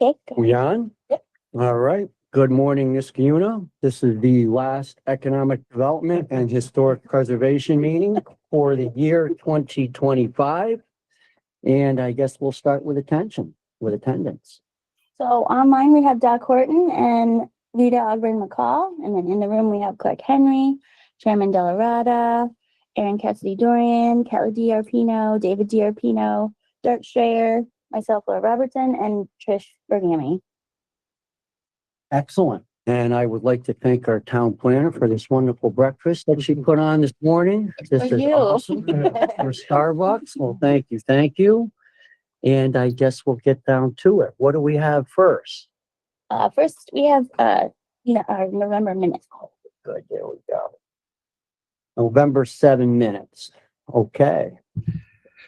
Okay. We on? Yep. All right. Good morning, Ms. Cuna. This is the last Economic Development and Historic Preservation meeting for the year 2025. And I guess we'll start with attendance. So online we have Doc Horton and Rita Ogburn McCall, and then in the room we have Clark Henry, Chairman Delarada, Aaron Cassidy Dorian, Kelly D'Arpino, David D'Arpino, Dirk Strayer, myself, Laura Robertson, and Trish Bergami. Excellent. And I would like to thank our town planner for this wonderful breakfast that she put on this morning. This is awesome. For Starbucks. Well, thank you. Thank you. And I guess we'll get down to it. What do we have first? First we have our November minutes. Good, there we go. November 7 minutes. Okay.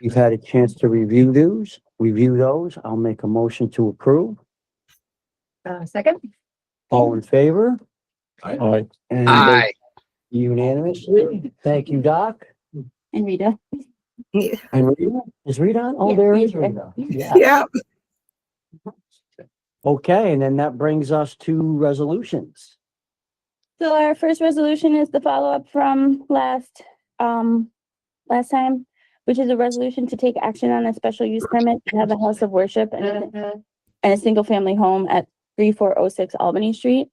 You've had a chance to review those. I'll make a motion to approve. Second. All in favor? Aye. And Aye. unanimously. Thank you, Doc. And Rita. And Rita? Is Rita on? Oh, Yeah, there is Rita. Rita. Yeah. Okay, and then that brings us to resolutions. So our first resolution is the follow-up from last time, which is a resolution to take action on a special use permit to have a house of worship and a single family home at 3406 Albany Street.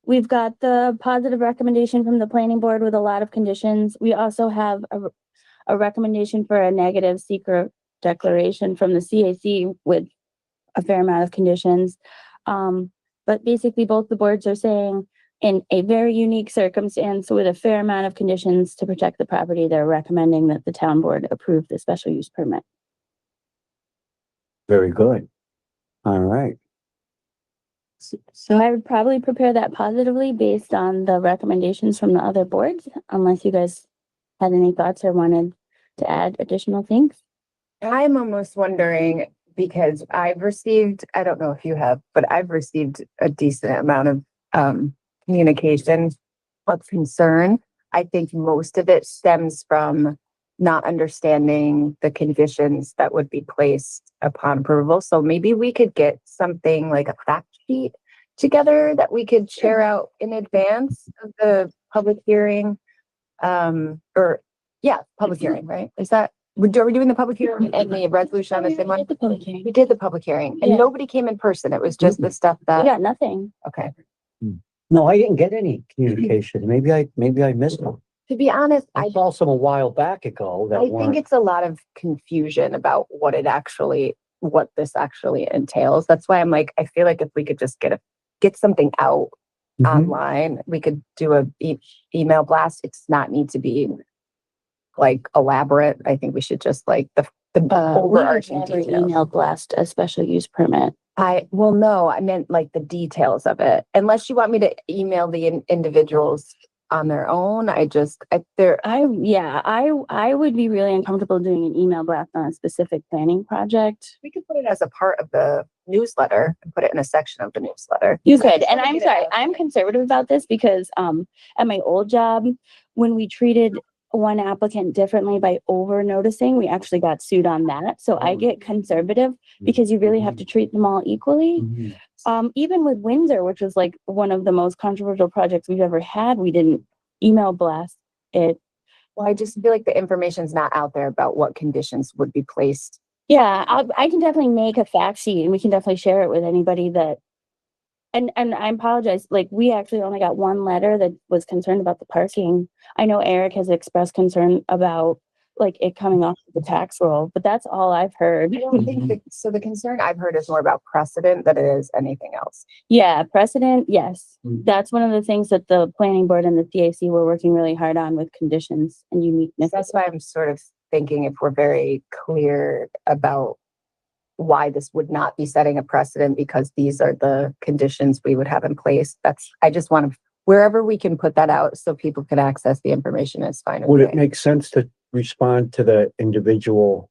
We've got the positive recommendation from the planning board with a lot of conditions. We also have a recommendation for a negative secret declaration from the CAC with a fair amount of conditions. But basically both the boards are saying in a very unique circumstance with a fair amount of conditions to protect the property, they're recommending that the town board approve the special use permit. Very good. All right. So I would probably prepare that positively based on the recommendations from the other boards, unless you guys had any thoughts or wanted to add additional things. I'm almost wondering, because I've received, I don't know if you have, but I've received a decent amount of communication of concern. I think most of it stems from not understanding the conditions that would be placed upon approval. So maybe we could get something like a fact sheet together that we could share out in advance of the public hearing. Public hearing, right? Are we doing the public hearing and the resolution on the same one? The public hearing. We did the public hearing and Yeah. nobody came in person. It was just the stuff We that, got nothing. okay. No, I didn't get any communication. Maybe I missed them. To be honest, I saw some a while back ago that I think weren't. it's a lot of confusion about what this actually entails. That's why I'm like, I feel like if we could just get something out Mhm. online, we could do a email blast. It's not need to be like elaborate. I think we should just like the overarching Never details. email blast a special use permit. I meant like the details of it. Unless you want me to email the individuals on their own, I would be really uncomfortable doing an email blast on a specific planning project. we could put it as a part of the newsletter and put it in a section of the newsletter. You could, and I'm sorry, I'm conservative about this because at my old job, when we treated one applicant differently by over noticing, we actually got sued on that. So I get conservative because you really have to treat them all equally. Mhm. Even with Windsor, which was like one of the most controversial projects we've ever had, we didn't email blast it. Well, I just feel like the information's not out there about what conditions would be placed. Yeah, I can definitely make a fact sheet and we can definitely share it with anybody that. And I apologize, like we actually only got one letter that was concerned about the parking. I know Eric has expressed concern about like it coming off the tax roll, but that's all I've heard. I don't think so. The concern I've heard is more about precedent than it is anything else. Yeah, precedent, yes. Mm. That's one of the things that the planning board and the CAC were working really hard on with conditions and uniqueness. That's why I'm sort of thinking if we're very clear about why this would not be setting a precedent because these are the conditions we would have in place. I just want to, wherever we can put that out so people can access the information is fine. Would it make sense to respond to the individual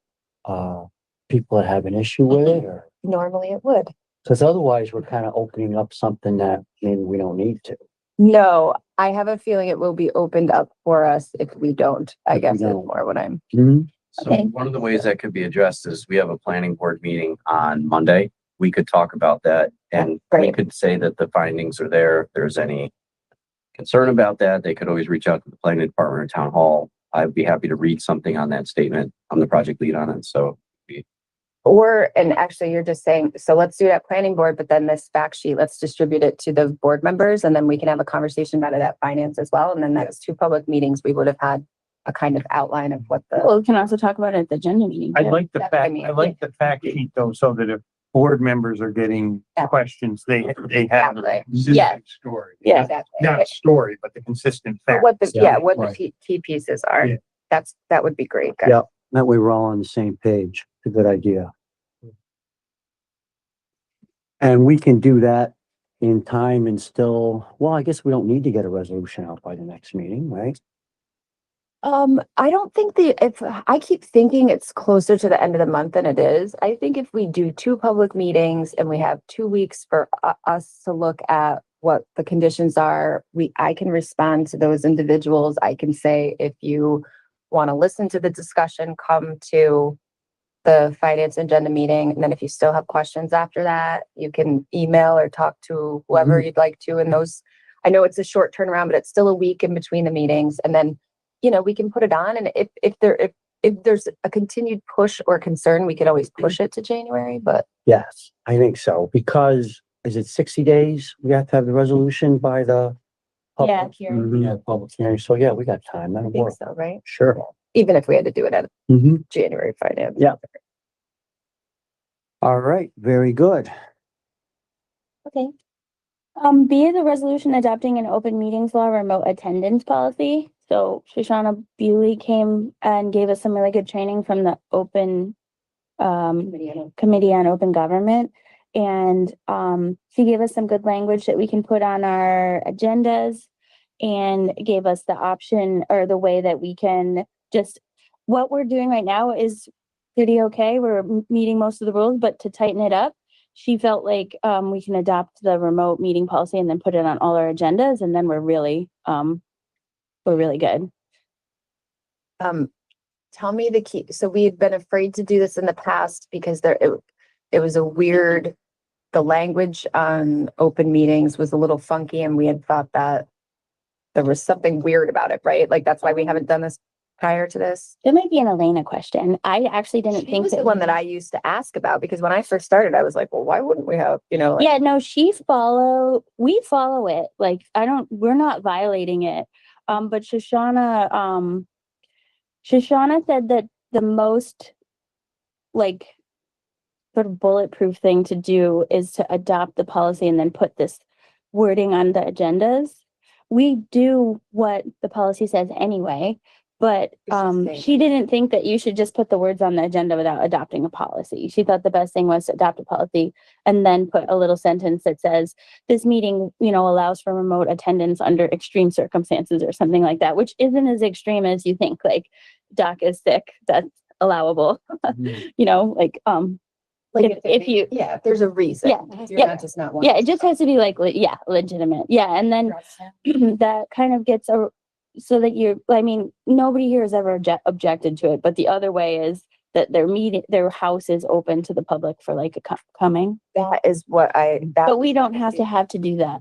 people that have an issue with it, or Normally it would. because otherwise we're kind of opening up something that maybe we don't need to. No, I have a feeling it will be opened up for us if we don't. I If we guess is don't. more what I'm. Mhm. So Okay. one of the ways that could be addressed is we have a planning board meeting on Monday. we could talk about that and we Great. could say that the findings are there. If there's any concern about that, they could always reach out to the planning department or town hall. I'd be happy to read something on that statement. I'm the project lead on it, so. Or, and actually you're just saying, so let's do it at planning board, but then this fact sheet, let's distribute it to the board members and then we can have a conversation about it at finance as well. And then that's 2 public meetings. We would have had a kind of outline of what the, Well, we can also talk about it at the agenda meeting. I too. like the That's what I fact, mean, I like the fact sheet though, so that if board members are getting Yeah. questions, they have a Exactly. Yeah. consistent story. Yeah. exactly. Not story, but the consistent fact. What the, Yeah, what the right. key pieces are. Yeah. That would be great. guys. Yeah. That way we're all on the same page. It's a good idea. And we can do that in time and still, well, I guess we don't need to get a resolution out by the next meeting, right? I don't think if I keep thinking it's closer to the end of the month than it is. I think if we do 2 public meetings and we have 2 weeks for us to look at what the conditions are, I can respond to those individuals. I can say, if you want to listen to the discussion, come to the finance agenda meeting. And then if you still have questions after that, you can email or talk to whoever you'd like to. And those, I know it's a short turnaround, but it's still a week in between the meetings. And then, we can put it on. And if there's a continued push or concern, we could always push it to January, but Yes, I think so, because is it 60 days? We have to have the resolution by the. Yeah, public- hearing. Mhm, yeah, public hearing. So yeah, we got time. I That'll think work. so, right? Sure. Even if we had to do it at hmm January finance. Yeah. All right, very good. Okay. B is a resolution adopting an open meetings law remote attendance policy. So Shoshana Bewley came and gave us some really good training from the open Committee on Open Government. And she gave us some good language that we can put on our agendas and gave us the option or the way that we can just, what we're doing right now is pretty okay. We're meeting most of the rules, but to tighten it up, she felt like we can adopt the remote meeting policy and then put it on all our agendas, and then we're really good. Tell me the key. So we had been afraid to do this in the past because it was a weird, the language on open meetings was a little funky and we had thought that there was something weird about it, right? Like that's why we haven't done this prior to this. It might be an Elena question. I actually didn't She think was the one that I used to ask about because when I first started, I was like, well, why wouldn't we have, like, Yeah, no, we follow it. Like, we're not violating it. But Shoshana said that the most like sort of bulletproof thing to do is to adopt the policy and then put this wording on the agendas. We do what the policy says anyway, but she didn't think that you should just put the words on the agenda without adopting a policy. She thought the best thing was to adopt a policy and then put a little sentence that says this meeting, allows for remote attendance under extreme circumstances or something like that, which isn't as extreme as you think. Like Doc is sick, that's allowable. like if there's a reason. Yeah, You're yeah. not just not one. Yeah, it just has to be like, legitimate. Yeah, and then that kind of gets so that nobody here has ever objected to it, but the other way is that their house is open to the public for like coming. That is what But we don't have to do that.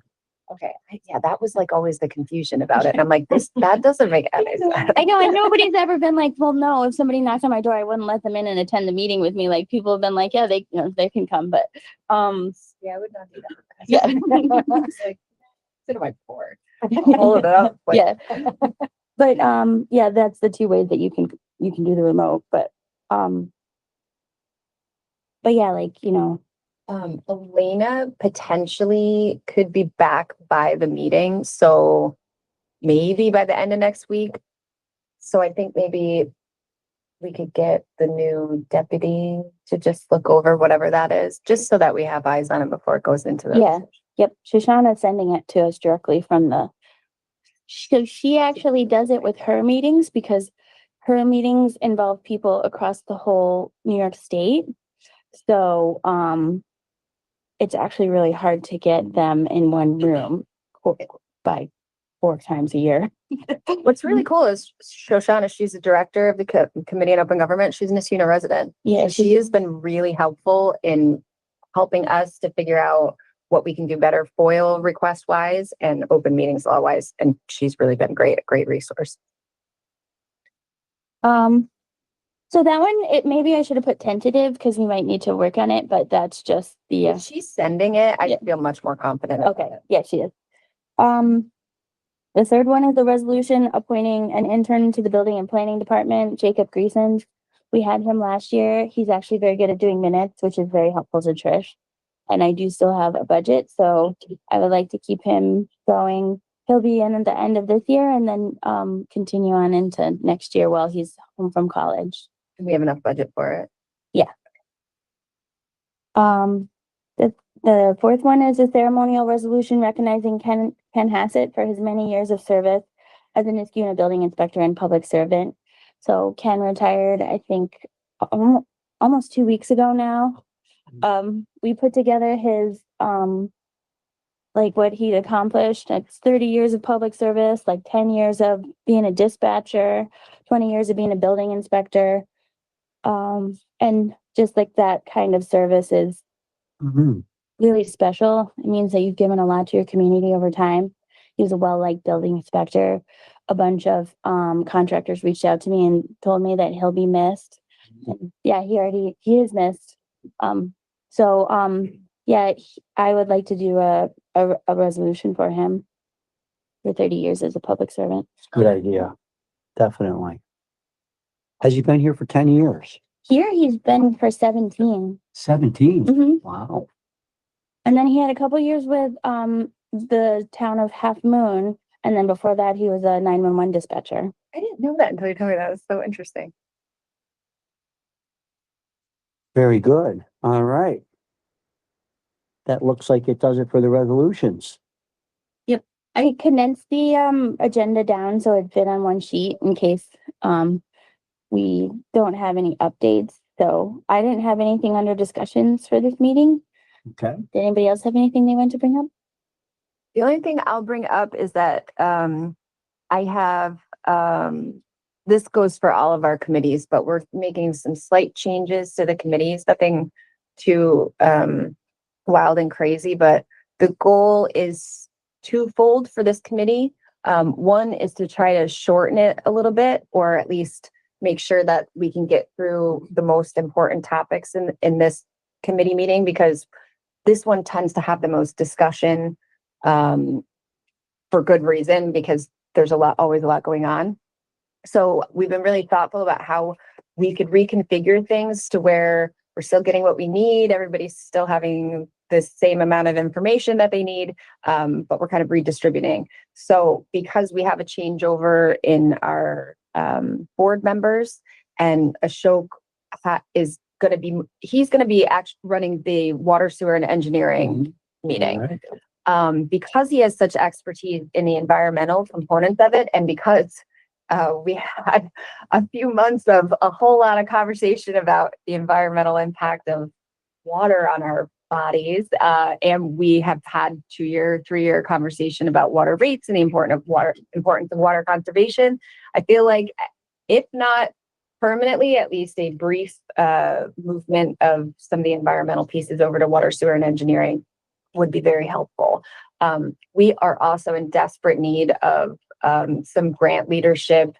Okay. Yeah, that was like always the confusion about it. And I'm like, that doesn't make any sense. I know, and nobody's ever been like, well, no, if somebody knocked on my door, I wouldn't let them in and attend the meeting with me. Like people have been like, yeah, they can come, but Yeah, I would not do that. yeah. It's like, sit on my board. Hold it up. Like, Yeah. But yeah, that's the 2 ways that you can do the remote, but yeah, Elena potentially could be back by the meeting, so maybe by the end of next week. So I think maybe we could get the new deputy to just look over whatever that is, just so that we have eyes on it before it goes into the. Yeah. Yep. Shoshana's sending it to us directly from so she actually does it with her meetings because her meetings involve people across the whole New York State. So, it's actually really hard to get them in one room by 4 times a year. What's really cool is Shoshana, she's the director of the Committee on Open Government. She's an Asuna resident. Yeah, So she has been really helpful in helping us to figure out what we can do better FOIL request wise and open meetings law wise. And she's really been a great resource. So that one, maybe I should have put tentative because we might need to work on it, but that's just the, If she's sending it, I Yeah. feel much more confident. about okay, it. yeah, she is. The third one is the resolution appointing an intern to the building and planning department, Jacob Greason. We had him last year. He's actually very good at doing minutes, which is very helpful to Trish. And I do still have a budget, so I would like to keep him going. He'll be in at the end of this year and then continue on into next year while he's home from college. We have enough budget for it. The fourth one is a ceremonial resolution recognizing Ken Hassett for his many years of service as an Niskuna building inspector and public servant. So Ken retired, I think, almost 2 weeks ago now. We put together his, like what he accomplished. It's 30 years of public service, like 10 years of being a dispatcher, 20 years of being a building inspector. And just like that kind of service is Mhm. really special. It means that you've given a lot to your community over time. He was a well-liked building inspector. A bunch of contractors reached out to me and told me that he'll be missed. And yeah, he is missed. Yeah, I would like to do a resolution for him for 30 years as a public servant. Good idea. Definitely. Has he been here for 10 years? Here he's been for 17. 17? Mhm. Wow. And then he had a couple years with the town of Half Moon, and then before that he was a 911 dispatcher. I didn't know that until you told me that. It's so interesting. Very good. All right. That looks like it does it for the resolutions. I condensed the agenda down so it fit on one sheet in case we don't have any updates. So I didn't have anything under discussions for this meeting. Okay. Did anybody else have anything they want to bring up? The only thing I'll bring up is that I have this goes for all of our committees, but we're making some slight changes to the committees, nothing too wild and crazy, but the goal is twofold for this committee. One is to try to shorten it a little bit, or at least make sure that we can get through the most important topics in this committee meeting, because this one tends to have the most discussion for good reason, because there's always a lot going on. So we've been really thoughtful about how we could reconfigure things to where we're still getting what we need. Everybody's still having the same amount of information that they need, but we're kind of redistributing. So because we have a changeover in our board members, and Ashok is going to be, he's going to be actually running the water, sewer, and engineering meeting. All right. Because he has such expertise in the environmental components of it, and because we had a few months of a whole lot of conversation about the environmental impact of water on our bodies, and we have had 2-year, 3-year conversation about water rates and the importance of water conservation. I feel like, if not permanently, at least a brief movement of some of the environmental pieces over to water, sewer, and engineering would be very helpful. We are also in desperate need of some grant leadership,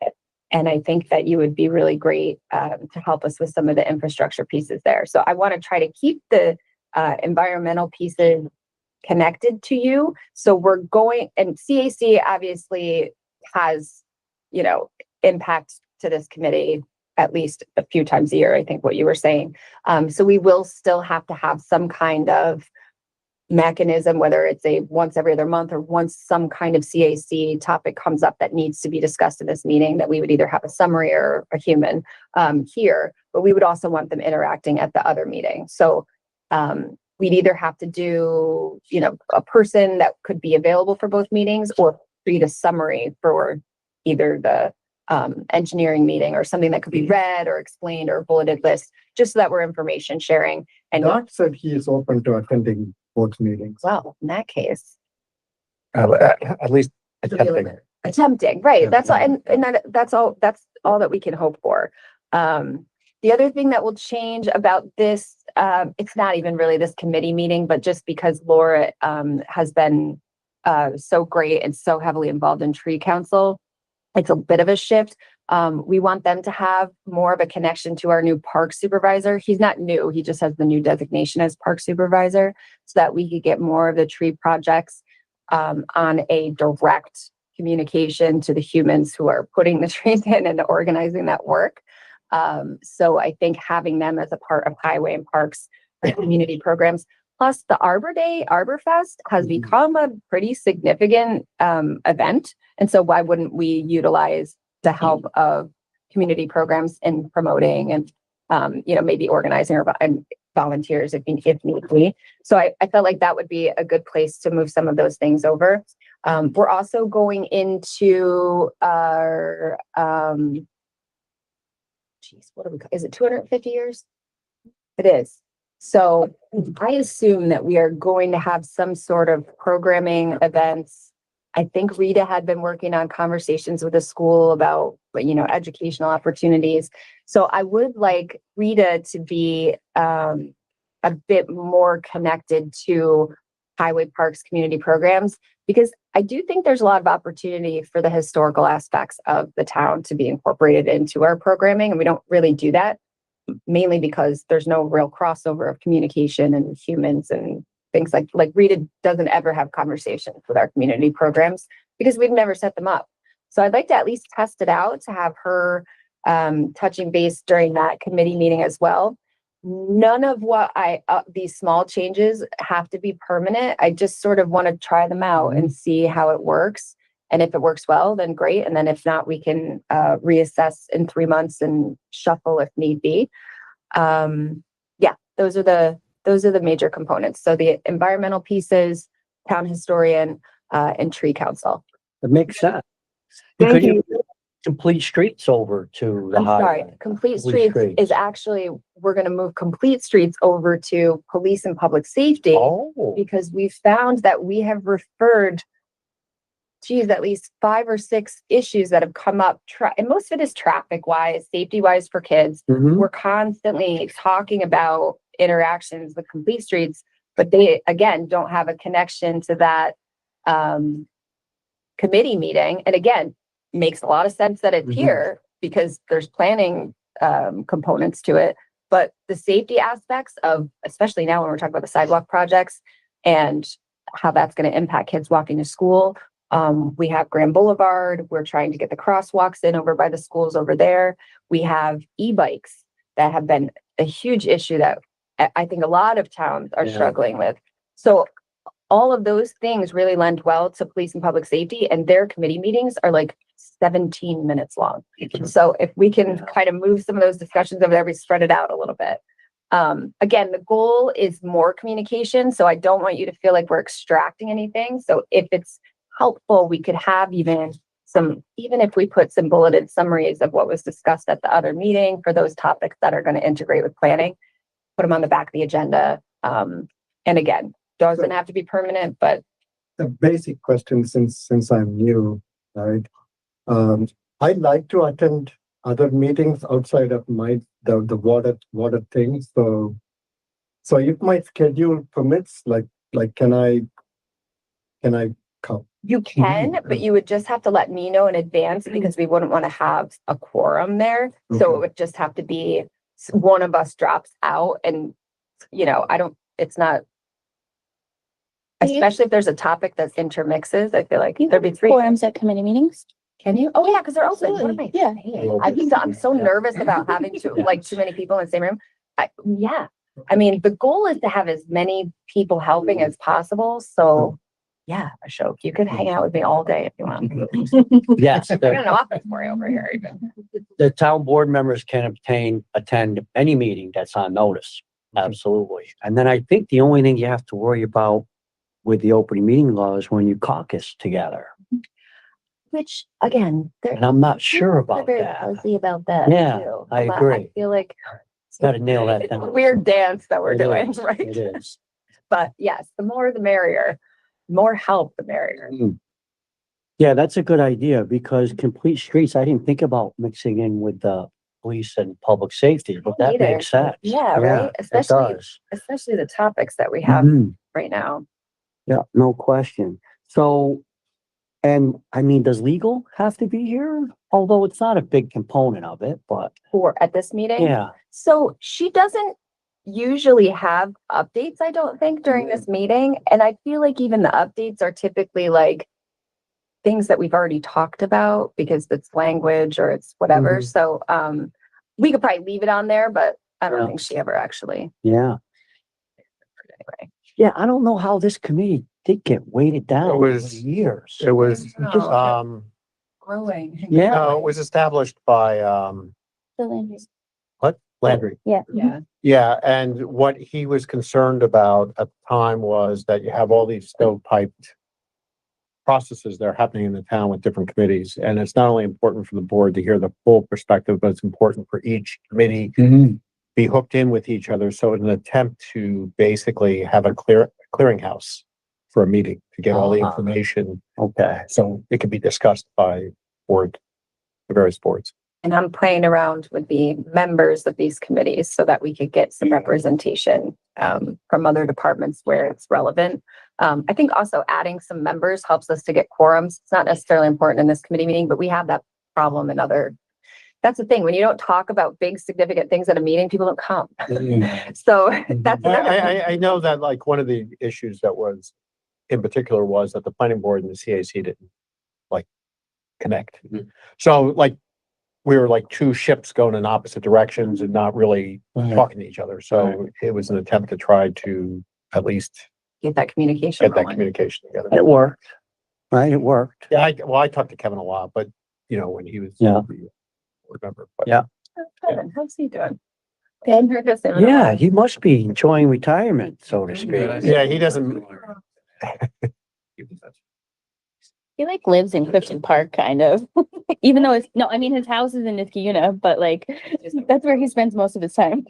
and I think that you would be really great to help us with some of the infrastructure pieces there. So I want to try to keep the environmental pieces connected to you. So we're going, and CAC obviously has, impacts to this committee at least a few times a year, I think what you were saying. So we will still have to have some kind of mechanism, whether it's a once every other month or once some kind of CAC topic comes up that needs to be discussed in this meeting, that we would either have a summary or a human here, but we would also want them interacting at the other meeting. So we'd either have to do, a person that could be available for both meetings, or create a summary for either the engineering meeting, or something that could be read or explained, or bulleted list, just so that we're information sharing. And Doc said he is open to attending both meetings. well, in that case, At least attempting, right? Yeah. That's all, and that's all that we can hope for. The other thing that will change about this it's not even really this committee meeting, but just because Laura, has been, so great and so heavily involved in tree council, it's a bit of a shift. We want them to have more of a connection to our new park supervisor. He's not new, he just has the new designation as park supervisor, so that we could get more of the tree projects on a direct communication to the humans who are putting the trees in and organizing that work. So I think having them as a part of highway and parks for community programs, plus the Arbor Day, Arbor Fest has become a pretty significant event. And so why wouldn't we utilize the help of community programs in promoting and, maybe organizing and volunteers if need be. So I felt like that would be a good place to move some of those things over. We're also going into our, is it 250 years? It is. So I assume that we are going to have some sort of programming events. I think Rita had been working on conversations with the school about, educational opportunities. So I would like Rita to be a bit more connected to highway parks community programs, because I do think there's a lot of opportunity for the historical aspects of the town to be incorporated into our programming. And we don't really do that, mainly because there's no real crossover of communication and humans and things like Rita doesn't ever have conversations with our community programs because we've never set them up. So I'd like to at least test it out to have her touching base during that committee meeting as well. None of what these small changes have to be permanent. I just sort of want to try them out and see how it works. And if it works well, then great. And then if not, we can reassess in 3 months and shuffle if need be. Those are the major components. So the environmental pieces, town historian, and tree council. It makes sense. Thank Could you. Complete streets over to the I'm sorry, highway? complete streets is actually, we're going to move complete streets over to police and public safety. Oh, Because we found that we have referred, at least 5 or 6 issues that have come up. And most of it is traffic wise, safety wise for kids. mhm. We're constantly talking about interactions with complete streets, but they, again, don't have a connection to that committee meeting. And again, makes a lot of sense that it's Mhm. here because there's planning components to it. But the safety aspects of, especially now when we're talking about the sidewalk projects and how that's going to impact kids walking to school. We have Grand Boulevard. We're trying to get the crosswalks in over by the schools over there. We have e-bikes that have been a huge issue that I think a lot of towns are Yeah. struggling with. So all of those things really lend well to police and public safety, and their committee meetings are like 17 minutes long. So if we can kind of move some of those discussions over there, we spread it out a little bit. Again, the goal is more communication. So I don't want you to feel like we're extracting anything. So if it's helpful, we could have even if we put some bulleted summaries of what was discussed at the other meeting for those topics that are going to integrate with planning, put them on the back of the agenda. And again, doesn't have to be permanent, but The basic question, since I'm new, right? I'd like to attend other meetings outside of the water thing. So if my schedule permits, can I come? you can, but you would just have to let me know in advance because we wouldn't want to have a quorum there. So Okay. it would just have to be one of us drops out and, it's not, especially if there's a topic that intermixes, I feel like there'd be 3. Forums at committee meetings. Can you? Oh yeah, because they're open. What am I Yeah. saying? I'm so nervous about having too many people in the same room. I mean, the goal is to have as many people helping as possible. So yeah, Ashok, you could hang out with me all day if you want. Yes, I got an office for you over here even. the town board members can attend any meeting that's on notice. Absolutely. And then I think the only thing you have to worry about with the open meeting law is when you caucus together. Which again, And I'm not sure they're about very that. fuzzy about that. Yeah, too. I I agree. feel like Gotta nail that it's a down. weird dance that we're It doing, is, right? It is. But yes, the more the merrier. More help, the merrier. Yeah, that's a good idea because complete streets, I didn't think about mixing in with the police and public safety, but that Neither. makes sense. Yeah, right? It Especially, does. especially the topics that we have Mhm. right now. Yeah, no question. So, and I mean, does legal have to be here? Although it's not a big component of it, but For at this meeting. yeah. So she doesn't usually have updates, I don't think, during this meeting. And I feel like even the updates are typically like things that we've already talked about because it's language or it's whatever. Mhm. So we could probably leave it on there, but I don't Yeah. think she ever actually Yeah. anyway. Yeah, I don't know how this committee did get weighted down over was- the years. It was, Oh. growing. Yeah. No, it was established by, The land use. what? Landry. Yeah. Yeah. Yeah, and what he was concerned about at the time was that you have all these stovepiped processes that are happening in the town with different committees. And it's not only important for the board to hear the full perspective, but it's important for each committee Mhm. be hooked in with each other. So in an attempt to basically have a clearinghouse for a meeting to get all the Ah. information, Okay. so it can be discussed by the various boards. And I'm playing around with the members of these committees so that we could get some representation from other departments where it's relevant. I think also adding some members helps us to get quorums. It's not necessarily important in this committee meeting, but we have that problem in other. That's the thing, when you don't talk about big significant things at a meeting, people don't come. So that's another thing. I know that like one of the issues that was in particular was that the planning board and the CAC didn't like connect. Mhm. So like we were like two ships going in opposite directions and not really Right. talking to each other. So it was an attempt to try to at least Get that communication get that rolling. communication together. It worked, right? It worked. Yeah, I talked to Kevin a lot, but you know, when he was. Yeah. the board member, but- Yeah. Kevin, how's he doing? Dan heard this. Yeah, he must be enjoying retirement, so to speak. Yeah, he doesn't. He like lives in Clifton Park, kind of. Even though it's, no, I mean, his house is in Niskayuna, but like, that's where he spends most of his time.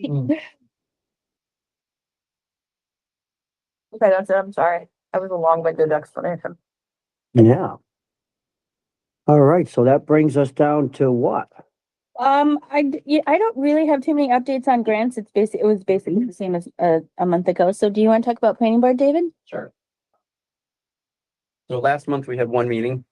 Okay, that's it. I'm sorry. That was a long-winded explanation. Yeah. All right, so that brings us down to what? I don't really have too many updates on grants. It was basically the same as a month ago. So do you want to talk about planning board, David? Sure. So last month we had one meeting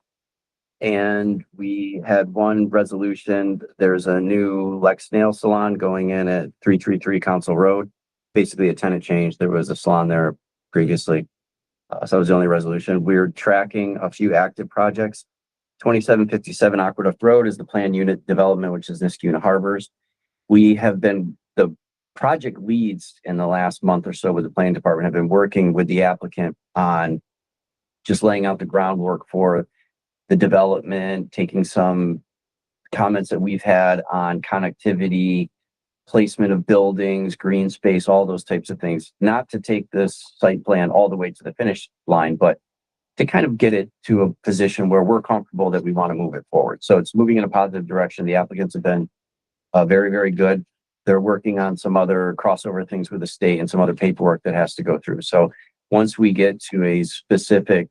and we had one resolution. There's a new Lex Nail Salon going in at 333 Council Road. Basically a tenant change. There was a salon there previously. So that was the only resolution. We're tracking a few active projects. 2757 Aqueduct Road is the planned unit development, which is Niskayuna Harbors. We have been, the project leads in the last month or so with the planning department have been working with the applicant on just laying out the groundwork for the development, taking some comments that we've had on connectivity, placement of buildings, green space, all those types of things. Not to take this site plan all the way to the finish line, but to kind of get it to a position where we're comfortable that we want to move it forward. So it's moving in a positive direction. The applicants have been very, very good. They're working on some other crossover things with the state and some other paperwork that has to go through. So once we get to a specific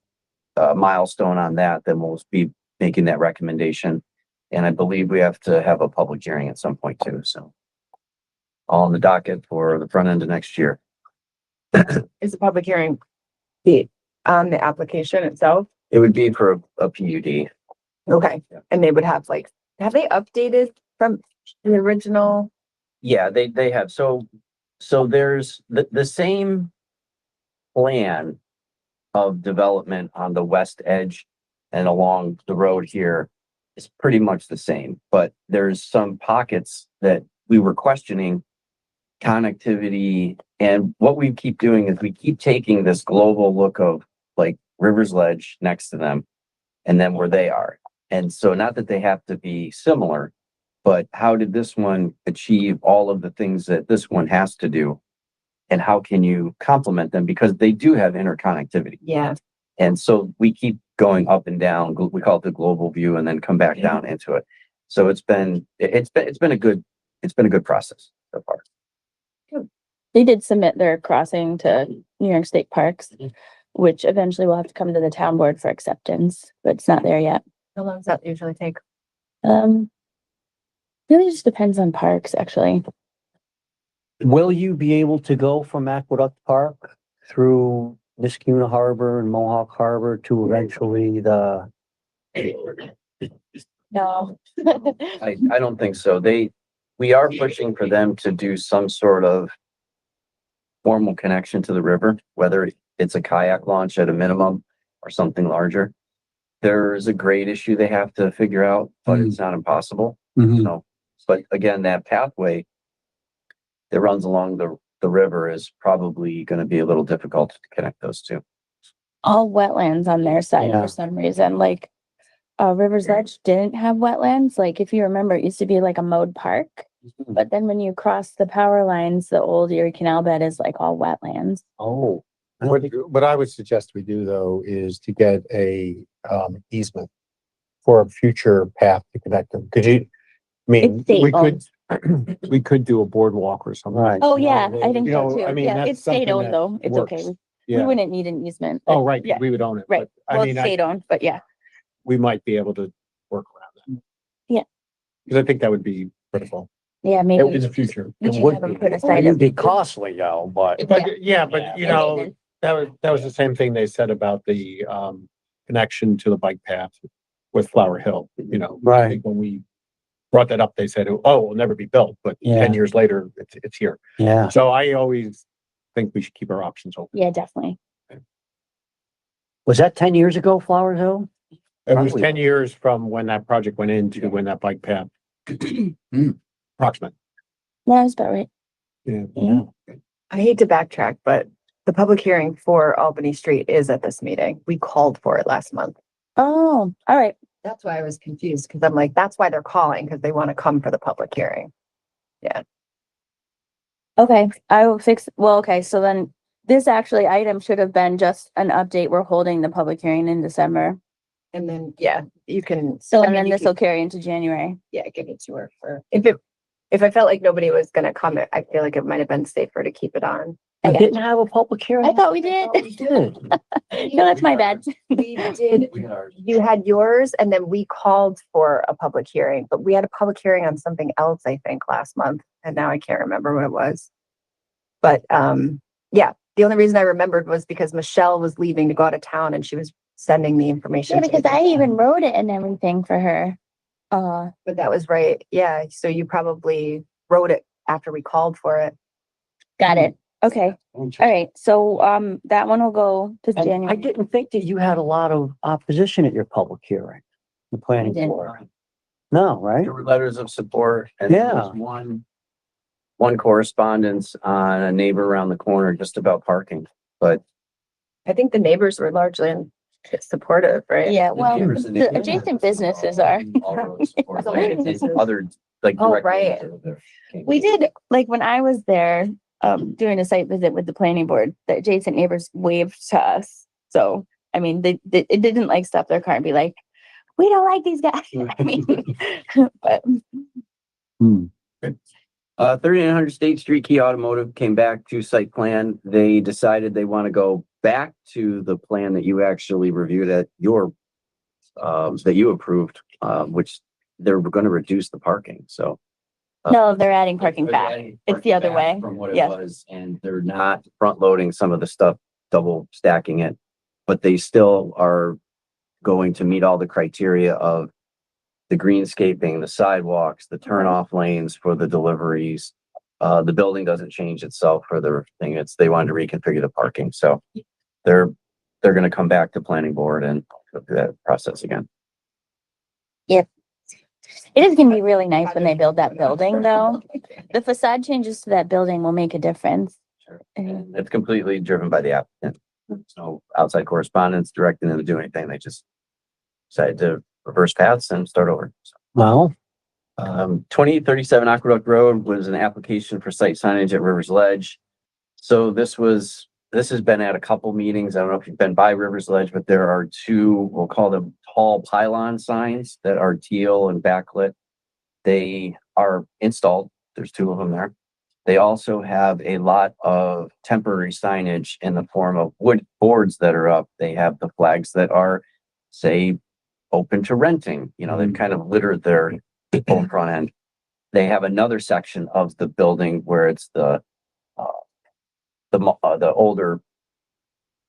milestone on that, then we'll be making that recommendation. And I believe we have to have a public hearing at some point too. So all on the docket for the front end of next year. Is the public hearing the on the application itself? It would be for a PUD. Okay, and they would have like, have they updated from the original? Yeah, they have. So there's the same plan of development on the west edge and along the road here is pretty much the same, but there's some pockets that we were questioning connectivity. And what we keep doing is we keep taking this global look of like River's Ledge next to them and then where they are. And so not that they have to be similar, but how did this one achieve all of the things that this one has to do? And how can you complement them? Because they do have interconnectivity. Yeah. And so we keep going up and down. We call it the global view and then come back down into it. So it's been a good process so far. They did submit their crossing to New York State Parks, which eventually will have to come to the town board for acceptance, but it's not there yet. How long does that usually take? Really just depends on parks, actually. Will you be able to go from Aqueduct Park through Niskuna Harbor and Mohawk Harbor to eventually the, No. I don't think so. We are pushing for them to do some sort of formal connection to the river, whether it's a kayak launch at a minimum or something larger. There's a grade issue they have to figure out, but it's not impossible. Mhm. So, but again, that pathway that runs along the river is probably going to be a little difficult to connect those two. All wetlands on their side Yeah. for some reason, like, River's Edge didn't have wetlands. Like, if you remember, it used to be like a mowed park. But then when you cross the power lines, the old Erie Canal bed is like all wetlands. Oh. I don't What, think- what I would suggest we do though is to get a easement for a future path to connect them. Could you, I mean, It's state we could, we could do a boardwalk or something. Right. Oh, yeah, I think You so know, too. I mean, Yeah, that's it's state something owned that though. It's okay. works. We Yeah. wouldn't need an easement. Oh, but right, Yeah, we would own it. right. But, I Well, mean, it's state owned, but yeah. we might be able to work around that. Yeah. Because I think that would be critical Yeah, in maybe. the future. We It should would have them be. put aside. It'd be costly though, but But, yeah, but you Yeah, know, maintenance. that was the same thing they said about the connection to the bike path with Flower Hill, you know. I Right. think when we brought that up, they said, oh, it will never be built, but Yeah. 10 years later, it's here. yeah. So I always think we should keep our options open. Yeah, definitely. Was that 10 years ago, Flower Hill? It was Probably. 10 years from when that project went in to when that bike path. Approximate. That was about right. Yeah. Yeah. I hate to backtrack, but the public hearing for Albany Street is at this meeting. We called for it last month. Oh, all right. That's why I was confused, because I'm like, that's why they're calling, because they want to come for the public hearing. Okay, I will fix, well, okay, so then this actually item should have been just an update. We're holding the public hearing in December. And then, yeah, you can. So, I and mean, then you this will can- carry into January. Yeah, give it to her for, if I felt like nobody was gonna come, I feel like it might have been safer to keep it on. We Okay. didn't have a public hearing? I thought we did. We did. No, that's my bad. We did, We got ours. you had yours and then we called for a public hearing, but we had a public hearing on something else, I think, last month, and now I can't remember what it was. But, yeah, the only reason I remembered was because Michelle was leaving to go out of town and she was sending the information. Yeah, to because me. I even wrote it and everything for her. But that was right, yeah, so you probably wrote it after we called for it. Got it. Okay, all right. So, that one will go to And I January. didn't think that you had a lot of opposition at your public hearing, the planning didn't. board. No, right? There were letters of support and there was one correspondence on a neighbor around the corner just about parking, but I think the neighbors were largely supportive, right? Yeah, well, neighbors in the adjacent businesses are. all road support, like, and other, like. Oh, direct right. neighbors are there. We did, like, when I was there, doing a site visit with the planning board, the adjacent neighbors waved to us. So, I mean, they it didn't like stop their car and be like, we don't like these guys. I mean, but 3900 State Street Key Automotive came back to site plan. They decided they want to go back to the plan that you actually reviewed at your, that you approved, which they're going to reduce the parking, so. no, they're adding parking They're back. adding It's the parking other back way. From what it Yeah. was, and they're not front loading some of the stuff, double stacking it. But they still are going to meet all the criteria of the greenscaping, the sidewalks, the turnoff lanes for the deliveries. The building doesn't change itself for the thing. They wanted to reconfigure the parking, so they're gonna come back to planning board and go through that process again. It is gonna be really nice when they build that building, though. The facade changes to that building will make a difference. Sure. And it's completely driven by the applicant. So outside correspondence directing them to do anything. They just decided to reverse paths and start over. So, Well, 2837 Aqueduct Road was an application for site signage at Rivers Ledge. So this has been at a couple meetings. I don't know if you've been by Rivers Ledge, but there are two, we'll call them tall pylon signs that are teal and backlit. They are installed. There's two of them there. They also have a lot of temporary signage in the form of wood boards that are up. They have the flags that are, say, open to renting. You know, they've kind of littered their whole front end. they have another section of the building where it's the older,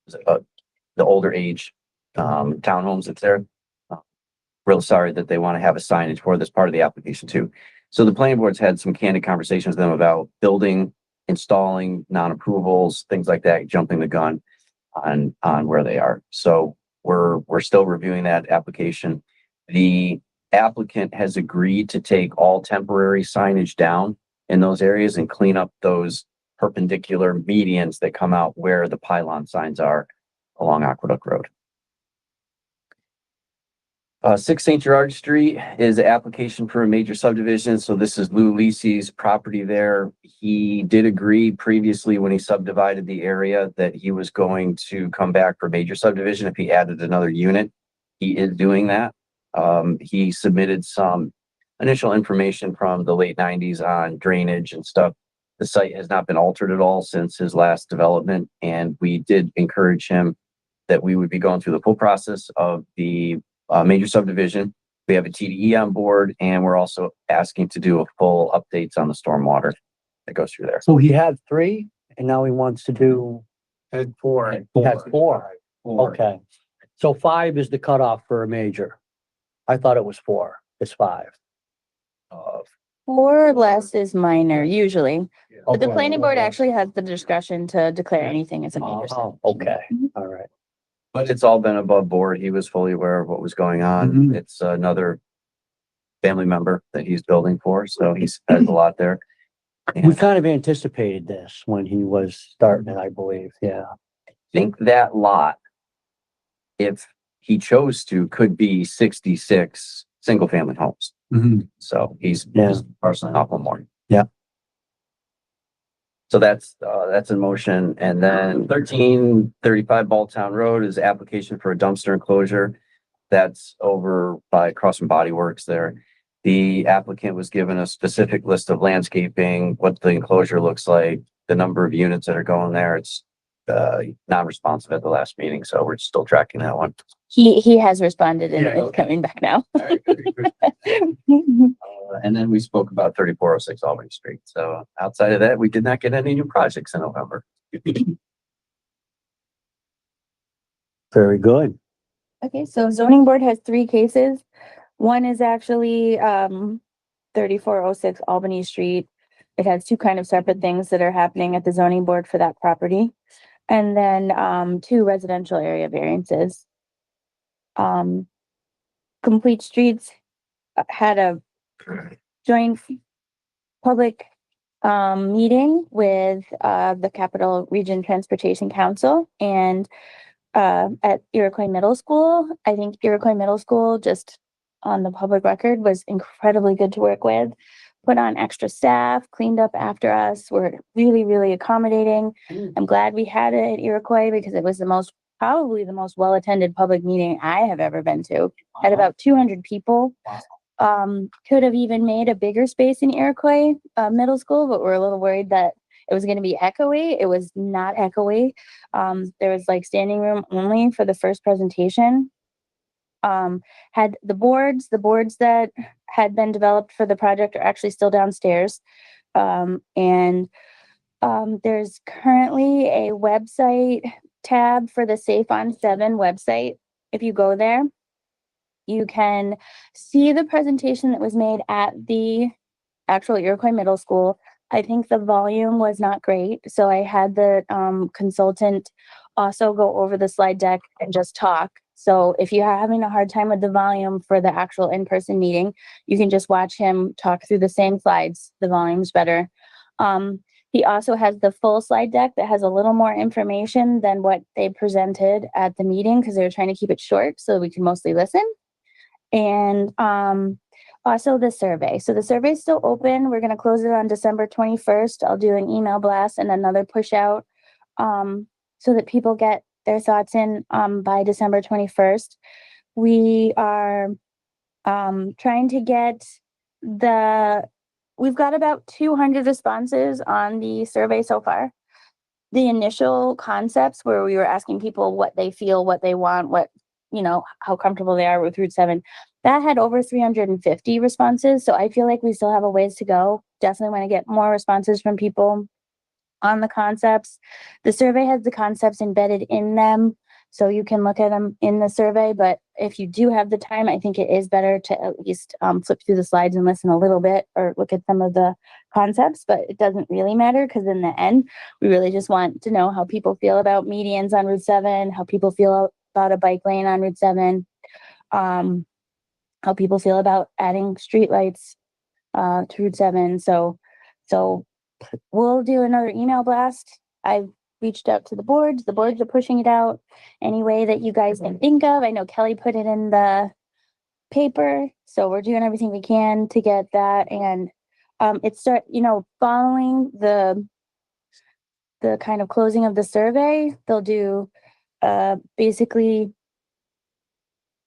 the older age, townhomes that's there. Real sorry that they want to have a signage for this part of the application too. So the planning board's had some candid conversations with them about building, installing, non-approvals, things like that, jumping the gun on where they are. So we're still reviewing that application. The applicant has agreed to take all temporary signage down in those areas and clean up those perpendicular medians that come out where the pylon signs are along Aqueduct Road. 6 St. Gerard Street is an application for a major subdivision. So this is Lou Lisi's property there. He did agree previously when he subdivided the area that he was going to come back for major subdivision if he added another unit. He is doing that. He submitted some initial information from the late 90s on drainage and stuff. The site has not been altered at all since his last development, and we did encourage him that we would be going through the full process of the major subdivision. We have a TDE on board, and we're also asking to do a full updates on the stormwater that goes through there. So he had 3 and now he wants to do, And 4. he has 4. Okay. So 5 is the cutoff for a major. I thought it was 4. It's 5. 4 or less is minor usually, but the Okay. planning board actually has the discretion to declare anything as a major. Oh, okay. All right. But it's all been above board. He was fully aware of what was going on. Mhm. It's another family member that he's building for, so he's has a lot there. We And I kind of anticipated this when he was starting it, I believe. Yeah. think that lot, if he chose to, could be 66 single-family homes. So he's Yeah. just parceling off one more. Yeah. So that's in motion. And then 1335 Balltown Road is application for a dumpster enclosure. That's over by across from Body Works there. The applicant was given a specific list of landscaping, what the enclosure looks like, the number of units that are going there. It's not responsive at the last meeting, so we're still tracking that one. He has responded and Yeah, is okay. coming back now. And then we spoke about 3406 Albany Street. So outside of that, we did not get any new projects in November. Very good. Okay, so zoning board has 3 cases. One is actually 3406 Albany Street. It has 2 kind of separate things that are happening at the zoning board for that property. And then 2 residential area variances. Complete Streets had a joint public meeting with the Capital Region Transportation Council and at Iroquois Middle School. I think Iroquois Middle School, just on the public record, was incredibly good to work with. Put on extra staff, cleaned up after us. We're really, really accommodating. I'm glad we had it at Iroquois because it was probably the most well-attended public meeting I have ever been to. Had about 200 people. Could have even made a bigger space in Iroquois Middle School, but we're a little worried that it was going to be echoey. It was not echoey. There was like standing room only for the first presentation. Had the boards that had been developed for the project are actually still downstairs. And there's currently a website tab for the Safe on 7 website. If you go there, you can see the presentation that was made at the actual Iroquois Middle School. I think the volume was not great, so I had the consultant also go over the slide deck and just talk. So if you're having a hard time with the volume for the actual in-person meeting, you can just watch him talk through the same slides. The volume's better. He also has the full slide deck that has a little more information than what they presented at the meeting because they were trying to keep it short so we can mostly listen. And also the survey. So the survey is still open. We're going to close it on December 21st. I'll do an email blast and another push out so that people get their thoughts in by December 21st. We are trying to get we've got about 200 responses on the survey so far. The initial concepts where we were asking people what they feel, what they want, how comfortable they are with Route 7. That had over 350 responses, so I feel like we still have a ways to go. Definitely want to get more responses from people on the concepts. The survey has the concepts embedded in them, so you can look at them in the survey, but if you do have the time, I think it is better to at least flip through the slides and listen a little bit or look at some of the concepts, but it doesn't really matter because in the end, we really just want to know how people feel about medians on Route 7, how people feel about a bike lane on Route 7, how people feel about adding streetlights to Route 7. So we'll do another email blast. I've reached out to the boards. The boards are pushing it out any way that you guys can think of. I know Kelly put it in the paper, so we're doing everything we can to get that. And following the kind of closing of the survey, they'll do basically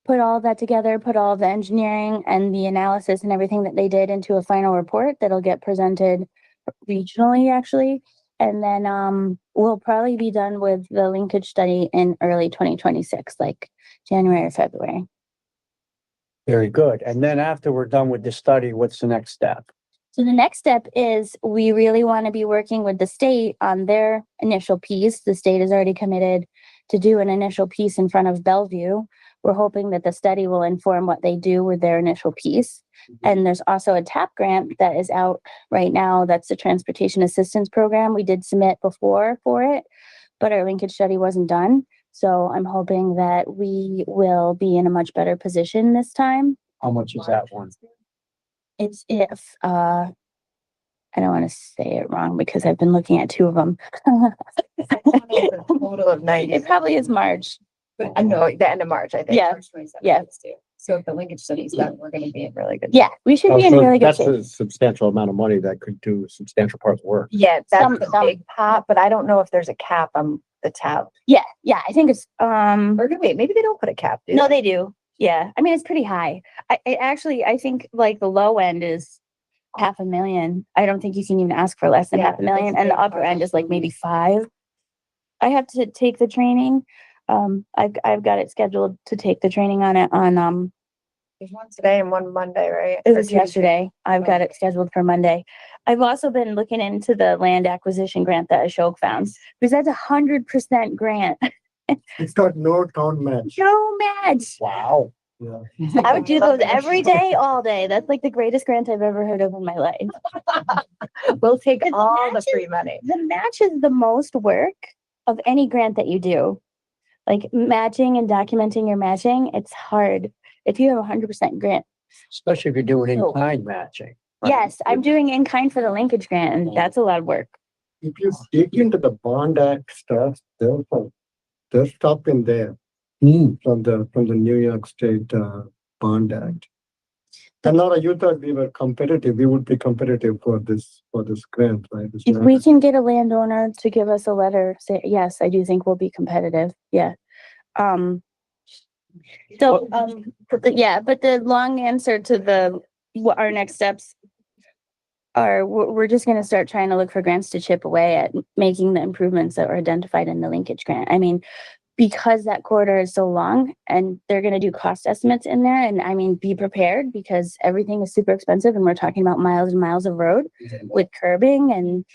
put all of that together, put all of the engineering and the analysis and everything that they did into a final report that'll get presented regionally, actually. And then we'll probably be done with the linkage study in early 2026, like January or February. Very good. And then after we're done with the study, what's the next step? So the next step is we really want to be working with the state on their initial piece. The state is already committed to do an initial piece in front of Bellevue. We're hoping that the study will inform what they do with their initial piece. And there's also a TAP grant that is out right now. That's the Transportation Assistance Program. We did submit before for it, but our linkage study wasn't done. So I'm hoping that we will be in a much better position this time. How much is that one? It's if, I don't want to say it wrong because I've been looking at two of them. Total of 90. It probably is March. But I know the end of March, I think. Yeah. March 27th Yeah. is due. So if the linkage study's done, we're gonna be in really good. Yeah, we should Oh, be in so really good that's shape. a substantial amount of money that could do a substantial part of the work. Yeah, Some- that's a big pot, but I don't know if there's a cap on the tab. Yeah, I think it's, Or wait, maybe they don't put a cap, do no, they? they do. Yeah, I mean, it's pretty high. I think like the low end is 500,000. I don't think you can even ask for less than Yeah, 500,000, that's and the big. upper end is like maybe 5. I have to take the training. I've got it scheduled to take the training on it on, There's one today and one Monday, right? it Or was Tuesday? yesterday. I've got it scheduled for Monday. I've also been looking into the land acquisition grant that Ashok found, because that's 100% grant. It's got no town match. No match. Wow. Yeah. I would do those every day, all day. That's like the greatest grant I've ever heard of in my life. We'll take It's all the matches. free money. The match is the most work of any grant that you do. Like matching and documenting your matching, it's hard. If you have 100% grant. Especially if you're doing So- in-kind matching. Yes, I'm doing in kind for the linkage grant, and that's a lot of work. If you dig into the Bond Act stuff, there's stuff in there from the New York State Bond Act. And Laura, you thought we were competitive. We would be competitive for this grant, right? This If grant. we can get a landowner to give us a letter, say, yes, I do think we'll be competitive. Yeah. So, but the long answer to what our next steps are, we're just gonna start trying to look for grants to chip away at making the improvements that were identified in the linkage grant. I mean, because that corridor is so long and they're gonna do cost estimates in there, and I mean, be prepared because everything is super expensive and we're talking about miles and miles of road with curbing and,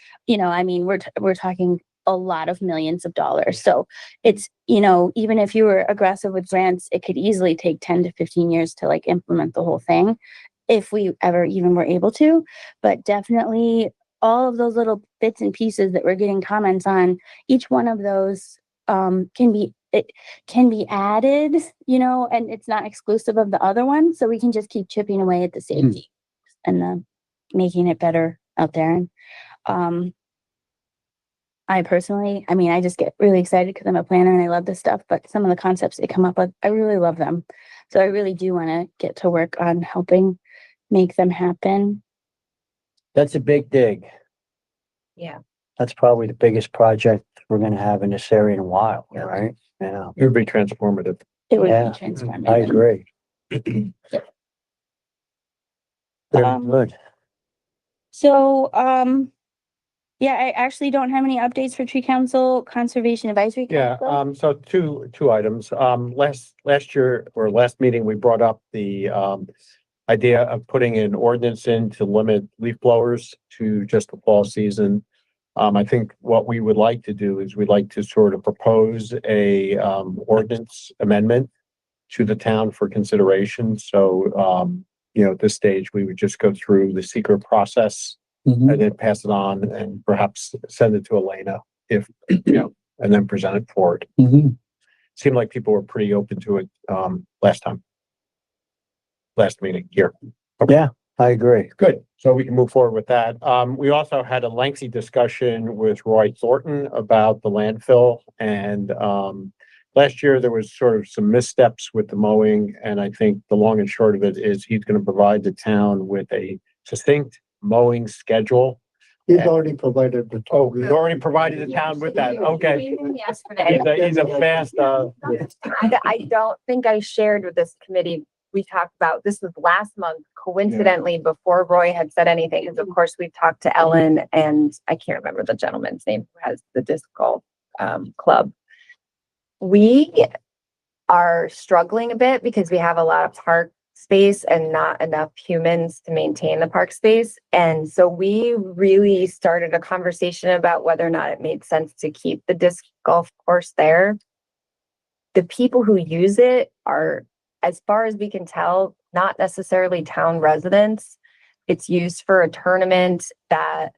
I mean, we're talking a lot of millions of dollars. So it's, even if you were aggressive with grants, it could easily take 10 to 15 years to like implement the whole thing if we ever even were able to. But definitely all of those little bits and pieces that we're getting comments on, each one of those can be added, and it's not exclusive of the other one. So we can just keep chipping away at the safety and making it better out there. And I personally, I just get really excited because I'm a planner and I love this stuff, but some of the concepts they come up with, I really love them. So I really do want to get to work on helping make them happen. That's a big dig. Yeah. That's probably the biggest project we're gonna have in this area in a while, Yeah. right? Yeah, It would be transformative. It would be Yeah. transformative. I agree. Very Um, good. So, Yeah, I actually don't have any updates for Tree Council, Conservation Advisory Yeah, Council. so two items. Last year or last meeting, we brought up the idea of putting an ordinance in to limit leaf blowers to just the fall season. I think what we would like to do is we'd like to sort of propose a ordinance amendment to the town for consideration. So at this stage, we would just go through the secret process and then pass it on and perhaps send it to Elena if, and then present it forward. Seemed like people were pretty open to it last meeting here. Yeah, I agree. Good. So we can move forward with that. We also had a lengthy discussion with Roy Thornton about the landfill. And last year there was sort of some missteps with the mowing. And I think the long and short of it is he's going to provide the town with a succinct mowing schedule. He's already provided the. Oh, he's already provided the town with that. Okay. Yesterday. He's a fast, I don't think I shared with this committee. We talked about, this was last month, coincidentally, before Roy had said anything, because of course we've talked to Ellen and I can't remember the gentleman's name who has the disc golf club. We are struggling a bit because we have a lot of park space and not enough humans to maintain the park space. And so we really started a conversation about whether or not it made sense to keep the disc golf course there. The people who use it are, as far as we can tell, not necessarily town residents. It's used for a tournament that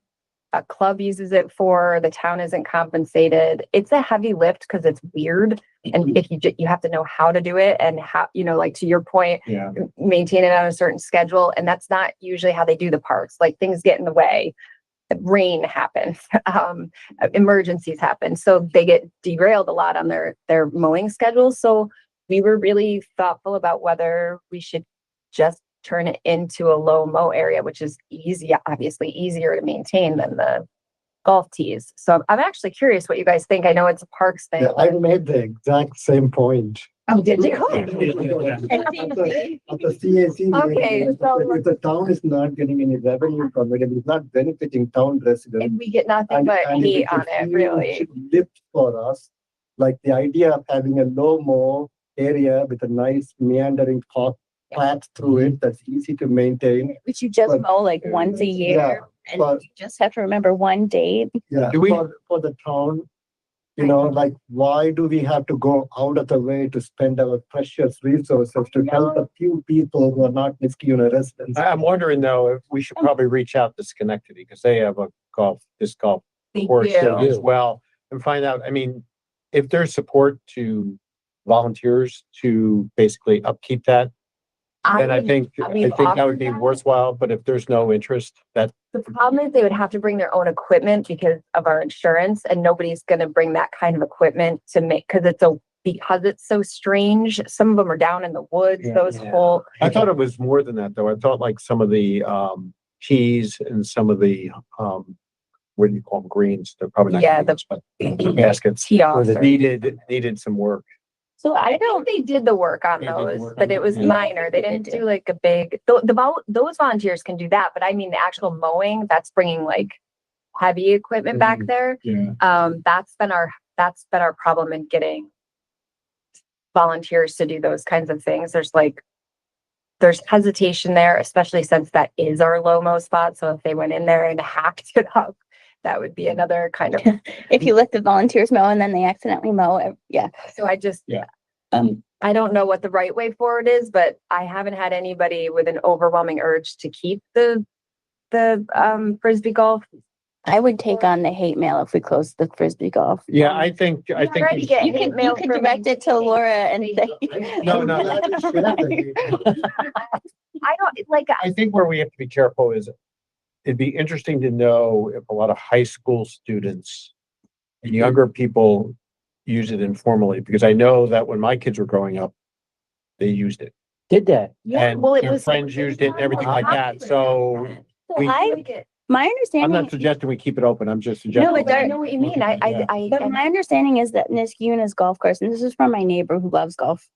a club uses it for. The town isn't compensated. It's a heavy lift because it's weird. And if you have to know how to do it and how, like to your point, maintain it on a certain schedule. And that's not usually how they do the parks. Like things get in the way. Rain happens, emergencies happen. So they get derailed a lot on their mowing schedules. So we were really thoughtful about whether we should just turn it into a low mow area, which is obviously easier to maintain than the golf tees. So I'm actually curious what you guys think. I know it's a parks thing. Yeah, I made the exact same point. Oh, did you? At the CAC. Okay, so- If the town is not getting any revenue from it, it's not benefiting town residents. And we get nothing but and hate it's on a it, huge really. lift for us, like the idea of having a low mow area with a nice meandering path through it that's easy to maintain. Which you just But- mow like once a year. Yeah, And but- you just have to remember one date. Yeah, Do we- for the town, like, why do we have to go out of the way to spend our precious resources to help a few people who are not Niskayuna residents? I'm wondering though, if we should probably reach out to Schenectady because they have a disc golf Thank course you. as well and find out, if there's support to volunteers to basically upkeep that, then I think that would be worthwhile. But if there's no interest, that The problem is they would have to bring their own equipment because of our insurance and nobody's gonna bring that kind of equipment to make, because it's so strange. Some of them are down in the woods, those whole. I thought it was more than that though. I thought like some of the tees and some of the what do you call them, greens? They're probably not Yeah, greens, but baskets Tee offs or- needed some work. So I think they did the work on They did those, work but on it was them. minor. They didn't do like a big, those volunteers can do that, but I mean, the actual mowing, that's bringing like heavy equipment back there. Yeah. That's been our problem in getting volunteers to do those kinds of things. There's hesitation there, especially since that is our low mow spot. So if they went in there and hacked it up, that would be another kind of, if you let the volunteers mow and then they accidentally mow, yeah. so I just, Yeah. I don't know what the right way forward is, but I haven't had anybody with an overwhelming urge to keep the Frisbee golf. I would take on the hate mail if we closed the Frisbee golf. Yeah, I think already we get You hate could, mail you could from- direct it to Laura and say. No, no. I don't like, I think where we have to be careful is it'd be interesting to know if a lot of high school students and younger people use it informally, because I know that when my kids were growing up, they used it. Did that? yeah, And well, it their was. friends used it and everything like that. So we- My I'm understanding, not suggesting we keep it open. I'm just No, suggesting. but I know what you mean. but my understanding is that Niskayuna's golf course, and this is from my neighbor who loves golf,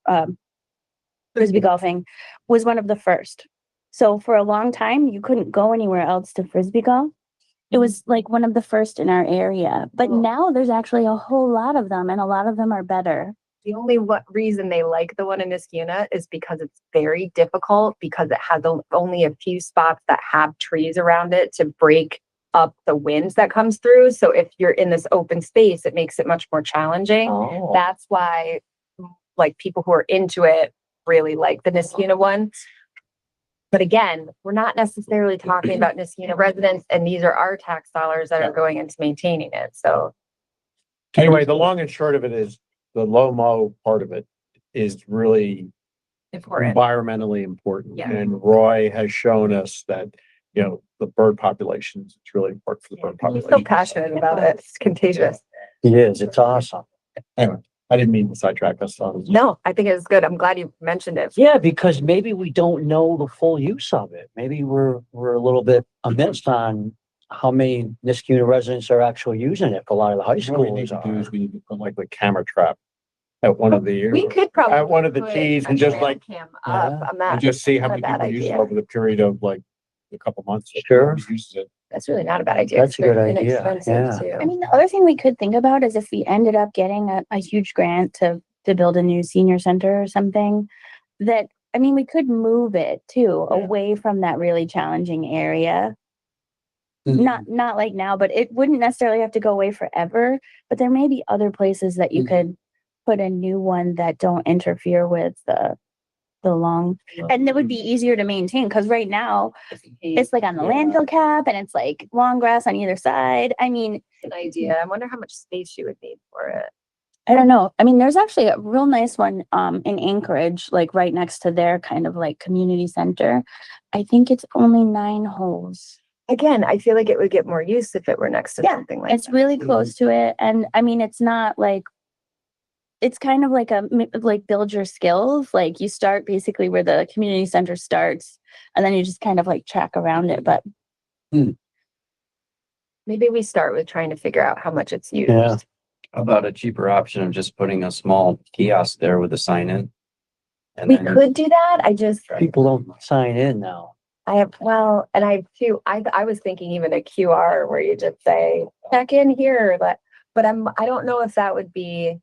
Frisbee golfing, was one of the first. So for a long time, you couldn't go anywhere else to Frisbee golf. It was like one of the first in our area, but Oh. now there's actually a whole lot of them and a lot of them are better. The only reason they like the one in Niskuna is because it's very difficult because it has only a few spots that have trees around it to break up the winds that comes through. So if you're in this open space, it makes it much more challenging. Oh. That's why like people who are into it really like the Niskuna one. But again, we're not necessarily talking about Niskuna residents, and these are our tax dollars that are going into maintaining it. So Anyway, the long and short of it is the low mo part of it is really important. environmentally important. Yeah. And Roy has shown us that, you know, the bird populations, it's really important for the bird He's population. so passionate about it. It's contagious. It is, it's awesome. Anyway, I didn't mean to sidetrack us on. No, I think it's good. I'm glad you mentioned it. Yeah, because maybe we don't know the full use of it. Maybe we're a little bit amiss on how many Niskuna residents are actually using it. A lot of the high What we need schools to do are. is we need to put like the camera trap at one of the. We could probably. At one of the put tees a and just trail like, cam Yeah. up on and that. just see how Not many a bad people use it idea. over the period of like a couple months. Sure. Who uses it. That's really not a bad idea. That's a good It's idea, inexpensive, yeah. too. I mean, the other thing we could think about is if we ended up getting a huge grant to build a new senior center or something, that, I mean, we could move it too, Yeah. away from that really challenging area. Mhm. Not like now, but it wouldn't necessarily have to go away forever, but there may be other places that you Mhm. could put a new one that don't interfere with the long, and it would be easier to maintain, because right now it's like on the Yeah. landfill cap and it's like long grass on either side. I mean, An idea. I wonder how much space you would need for it. I don't know. I mean, there's actually a real nice one in Anchorage, like right next to their kind of like community center. I think it's only 9 holes. Again, I feel like it would get more use if it were next to Yeah, something like It's that. really close to it, and I mean, it's not like, it's kind of like like build your skills. Like you start basically where the community center starts, and then you just kind of like track around it. But Maybe we start with trying to figure out how much it's used. Yeah. How about a cheaper option of just putting a small kiosk there with a sign in? And We then could do that. I just, People don't sign in now. I have, well, and I have two, I was thinking even a QR where you just say, check in here, but I don't know if that would be.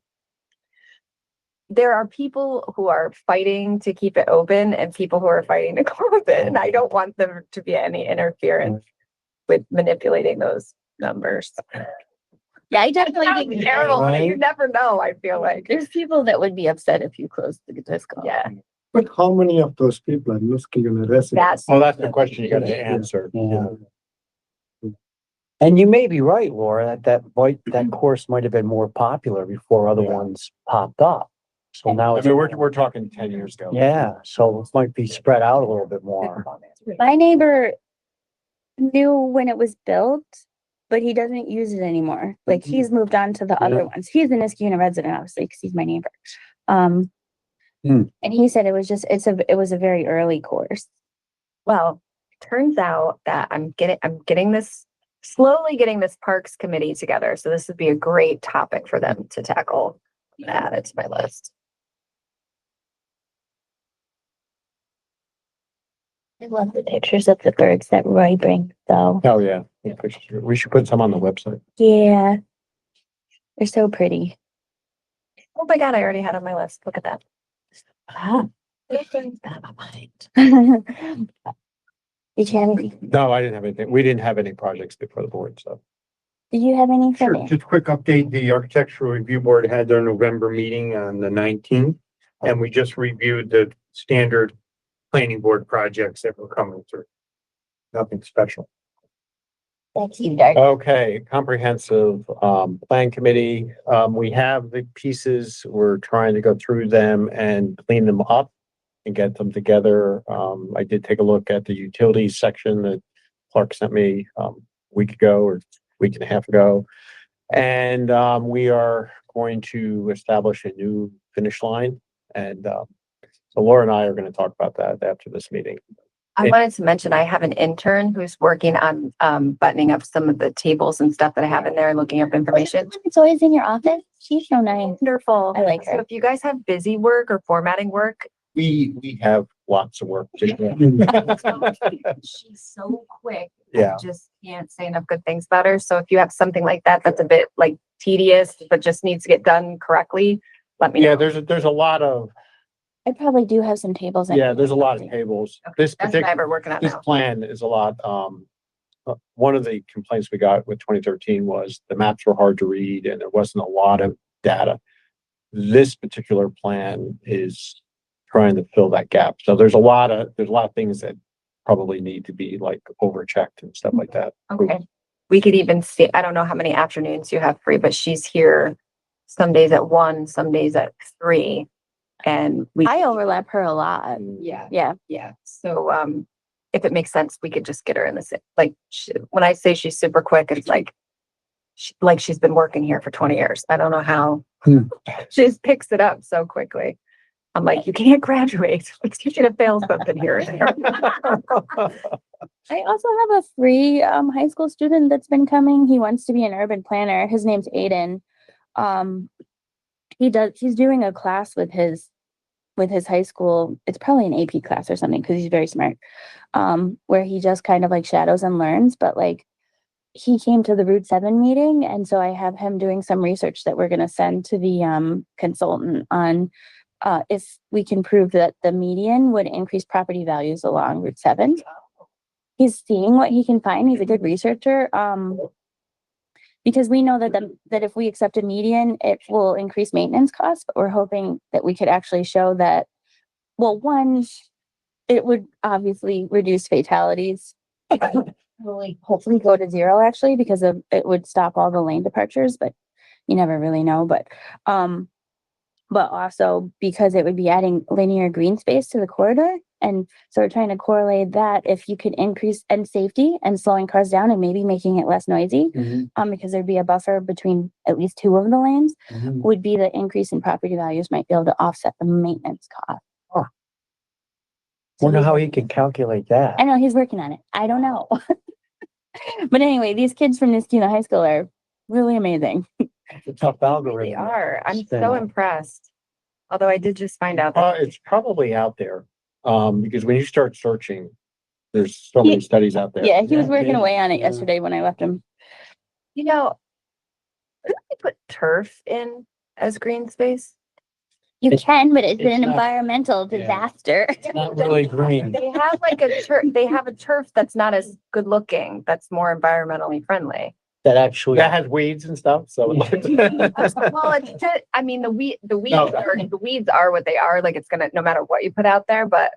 There are people who are fighting to keep it open and people who are fighting to close it, and I don't want there to be any interference with manipulating those numbers. yeah, I definitely Sounds think terrible, but you Right. never know, I feel like. there's people that would be upset if you closed the disco. Yeah, But how many of those people are Niskuna residents? that's. Well, that's the question you gotta answer. Yeah. And you may be right, Laura, that course might have been more popular before other Yeah. ones popped up. So now I it's, mean, we're talking 10 years ago. yeah, so it might be spread out a little bit more. My neighbor knew when it was built, but he doesn't use it anymore. Like he's moved on to the other ones. He's a Niskuna resident, obviously, because he's my neighbor. And he said it was just, it was a very early course. Well, it turns out that I'm slowly getting this parks committee together. So this would be a great topic for them to tackle. I'm gonna add it to my list. I love the pictures of the birds that Roy brings, though. Oh, yeah. We should put some on the website. Yeah. They're so pretty. Oh my God, I already had on my list. Look at that. Ah. It brings back my mind. Did you have any, No, I didn't have anything. We didn't have any projects before the board, so. did you have any for Sure, me? just a quick update. The Architectural Review Board had their November meeting on the 19th. And we just reviewed the standard planning board projects that were coming through. Nothing special. Thank you, Doug. Okay, comprehensive plan committee. We have the pieces. We're trying to go through them and clean them up and get them together. I did take a look at the utilities section that Clark sent me a week ago or week and a half ago. And we are going to establish a new finish line. And so Laura and I are going to talk about that after this meeting. I wanted to mention, I have an intern who's working on buttoning up some of the tables and stuff that I have in there and looking up information. It's always in your office. She's so nice. Wonderful. I like So her. if you guys have busy work or formatting work, We have lots of work to do. She's so quick. Yeah. I just can't say enough good things about her. So if you have something like that, that's a bit like tedious, but just needs to get done correctly, let me Yeah, know. there's a lot of, I probably do have some tables. I yeah, can there's a lot of update. tables. Okay, This that's what particular, we're working on this now. plan is a lot, one of the complaints we got with 2013 was the maps were hard to read and there wasn't a lot of data. This particular plan is trying to fill that gap. So there's a lot of things that probably need to be like overchecked and stuff like that. Okay. We could even see, I don't know how many afternoons you have free, but she's here some days at 1, some days at 3. And we, I overlap her a lot. yeah, Yeah. yeah. So, if it makes sense, we could just get her in the same, like, when I say she's super quick, it's like, she's been working here for 20 years. I don't know how she just picks it up so quickly. I'm like, you can't graduate. Like, you're gonna fail something here and there. I also have a free high school student that's been coming. He wants to be an urban planner. His name's Aiden. He's doing a class with his high school. It's probably an AP class or something because he's very smart. Where he just kind of like shadows and learns, but like he came to the Route 7 meeting, and so I have him doing some research that we're gonna send to the consultant on if we can prove that the median would increase property values along Route 7. He's seeing what he can find. He's a good researcher. Because we know that if we accept a median, it will increase maintenance costs, but we're hoping that we could actually show that, well, one, it would obviously reduce fatalities. Hopefully go to 0 actually, because it would stop all the lane departures, but you never really know. But also because it would be adding linear green space to the corridor. And so we're trying to correlate that if you could increase and safety and slowing cars down and maybe making it less noisy, because there'd be a buffer between at least 2 of the lanes, would be the increase in property values might be able to offset the maintenance cost. Wonder how he can calculate that. I know he's working on it. I don't know. But anyway, these kids from Niskuna High School are really amazing. It's a tough algorithm. They are. I'm Stand so out. impressed. Although I did just find out that It's probably out there, because when you start searching, there's so many studies out there. Yeah, he was Yeah, working yeah, away on it yeah. yesterday when I left him. you know, couldn't we put turf in as green space? You It's- can, but it's it's an not- environmental yeah. disaster. Not really green. They have like a turf. They have a turf that's not as good looking. That's more environmentally friendly. That actually. That has weeds and stuff, so. Well, I mean, the weeds are what they are. Like, it's gonna, no matter what you put out there, but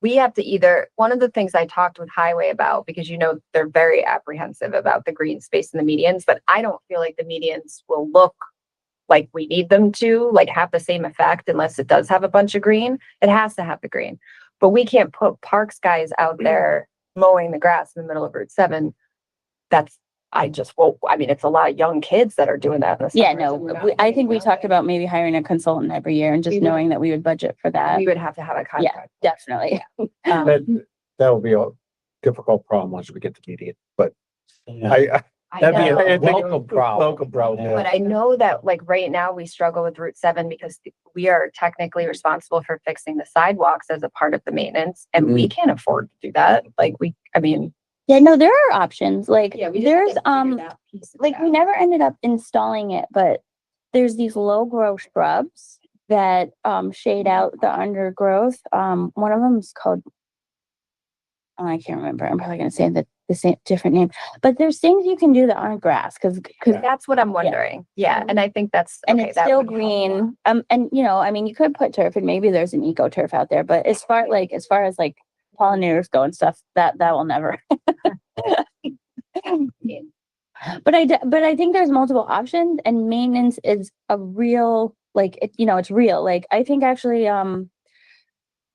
we have to either, one of the things I talked with Highway about, because they're very apprehensive about the green space and the medians, but I don't feel like the medians will look like we need them to, like, have the same effect unless it does have a bunch of green. It has to have the green. But we can't put parks guys out there mowing the grass in the middle of Route 7. It's a lot of young kids that are doing that. In the Yeah, summer, no, so we're not I think getting we out talked there. about maybe hiring a consultant every year and just We would. knowing that we would budget for that. We would have to have a Yeah, contract. definitely. That will be a difficult problem once we get to median, but Yeah. I That'd be know. a welcome problem. Welcome problem. But I know that, like, right now we struggle with Route 7 because we are technically responsible for fixing the sidewalks as a part of the maintenance, and we can't afford to do that. Like, Yeah, no, there are options. Like yeah, we there's we we never ended up installing it, but there's these low growth shrubs that shade out the undergrowth. One of them is called, oh, I can't remember. I'm probably gonna say the same different name. But there's things you can do that aren't grass because That's what I'm wondering. Yeah, and I think that's and okay, it's that still would help. green. And I mean you could put turf and maybe there's an eco turf out there, but as far as pollinators go and stuff, that will never. But I think there's multiple options and maintenance is a real, it's real. Like I think actually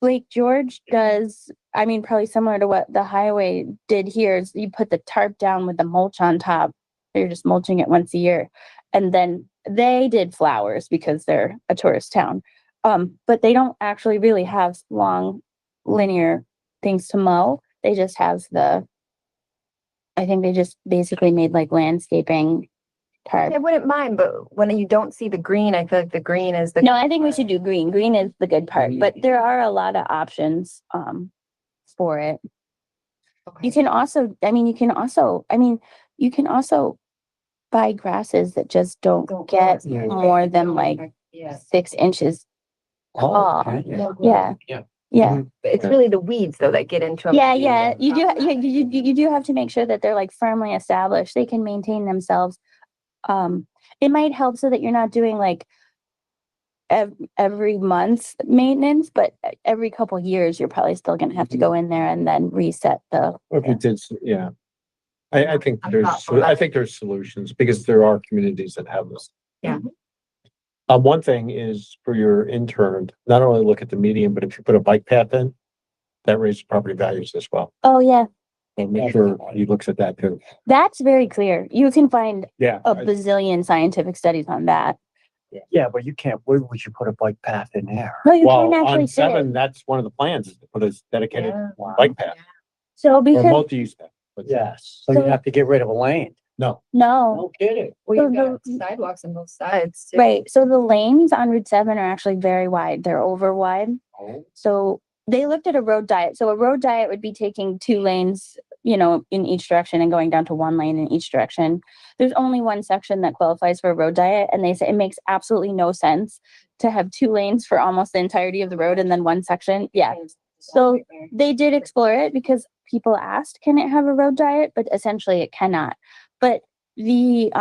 Lake George does, I mean, probably similar to what the highway did here is you put the tarp down with the mulch on top. You're just mulching it once a year. And then they did flowers because they're a tourist town. But they don't actually really have long linear things to mow. They just have I think they just basically made like landscaping hard. I wouldn't mind, but when you don't see the green, I feel like the green is the. No, I think we should do green. Green is the good part, but there are a lot of options, for it. Okay. You can also, you can also buy grasses that just don't get Yeah. more than like Yeah. 6 inches Oh, tall. okay. Yeah. Yeah. Yeah. It's really the weeds though that get into them. Yeah. You do have to make sure that they're like firmly established. They can maintain themselves. It might help so that you're not doing like every month maintenance, but every couple years, you're probably still gonna have to go in there and then reset the. If you did, yeah. I think there's solutions because there are communities that have this. Yeah. One thing is for your intern, not only look at the median, but if you put a bike path in, that raises property values as well. Oh, yeah, So make sure he looks at that too. that's very clear. You can find Yeah. a bazillion scientific studies on that. Yeah, but you can't, where would you put a bike path in there? No, you Well, can't actually on sit it. 7, that's one of the plans is to put a dedicated Yeah. bike path So or because, multi-use path. But Yes, so you have to get rid of a lane. No, no, No kidding. Well, So you've got the- sidewalks on both sides. too. right, so the lanes on Route 7 are actually very wide. They're over wide. Oh. So they looked at a road diet. So a road diet would be taking 2 lanes, in each direction and going down to 1 lane in each direction. There's only one section that qualifies for a road diet, and they say it makes absolutely no sense to have 2 lanes for almost the entirety of the road and then one section. Yeah. So they did explore it because people asked, can it have a road diet? But essentially it cannot. But the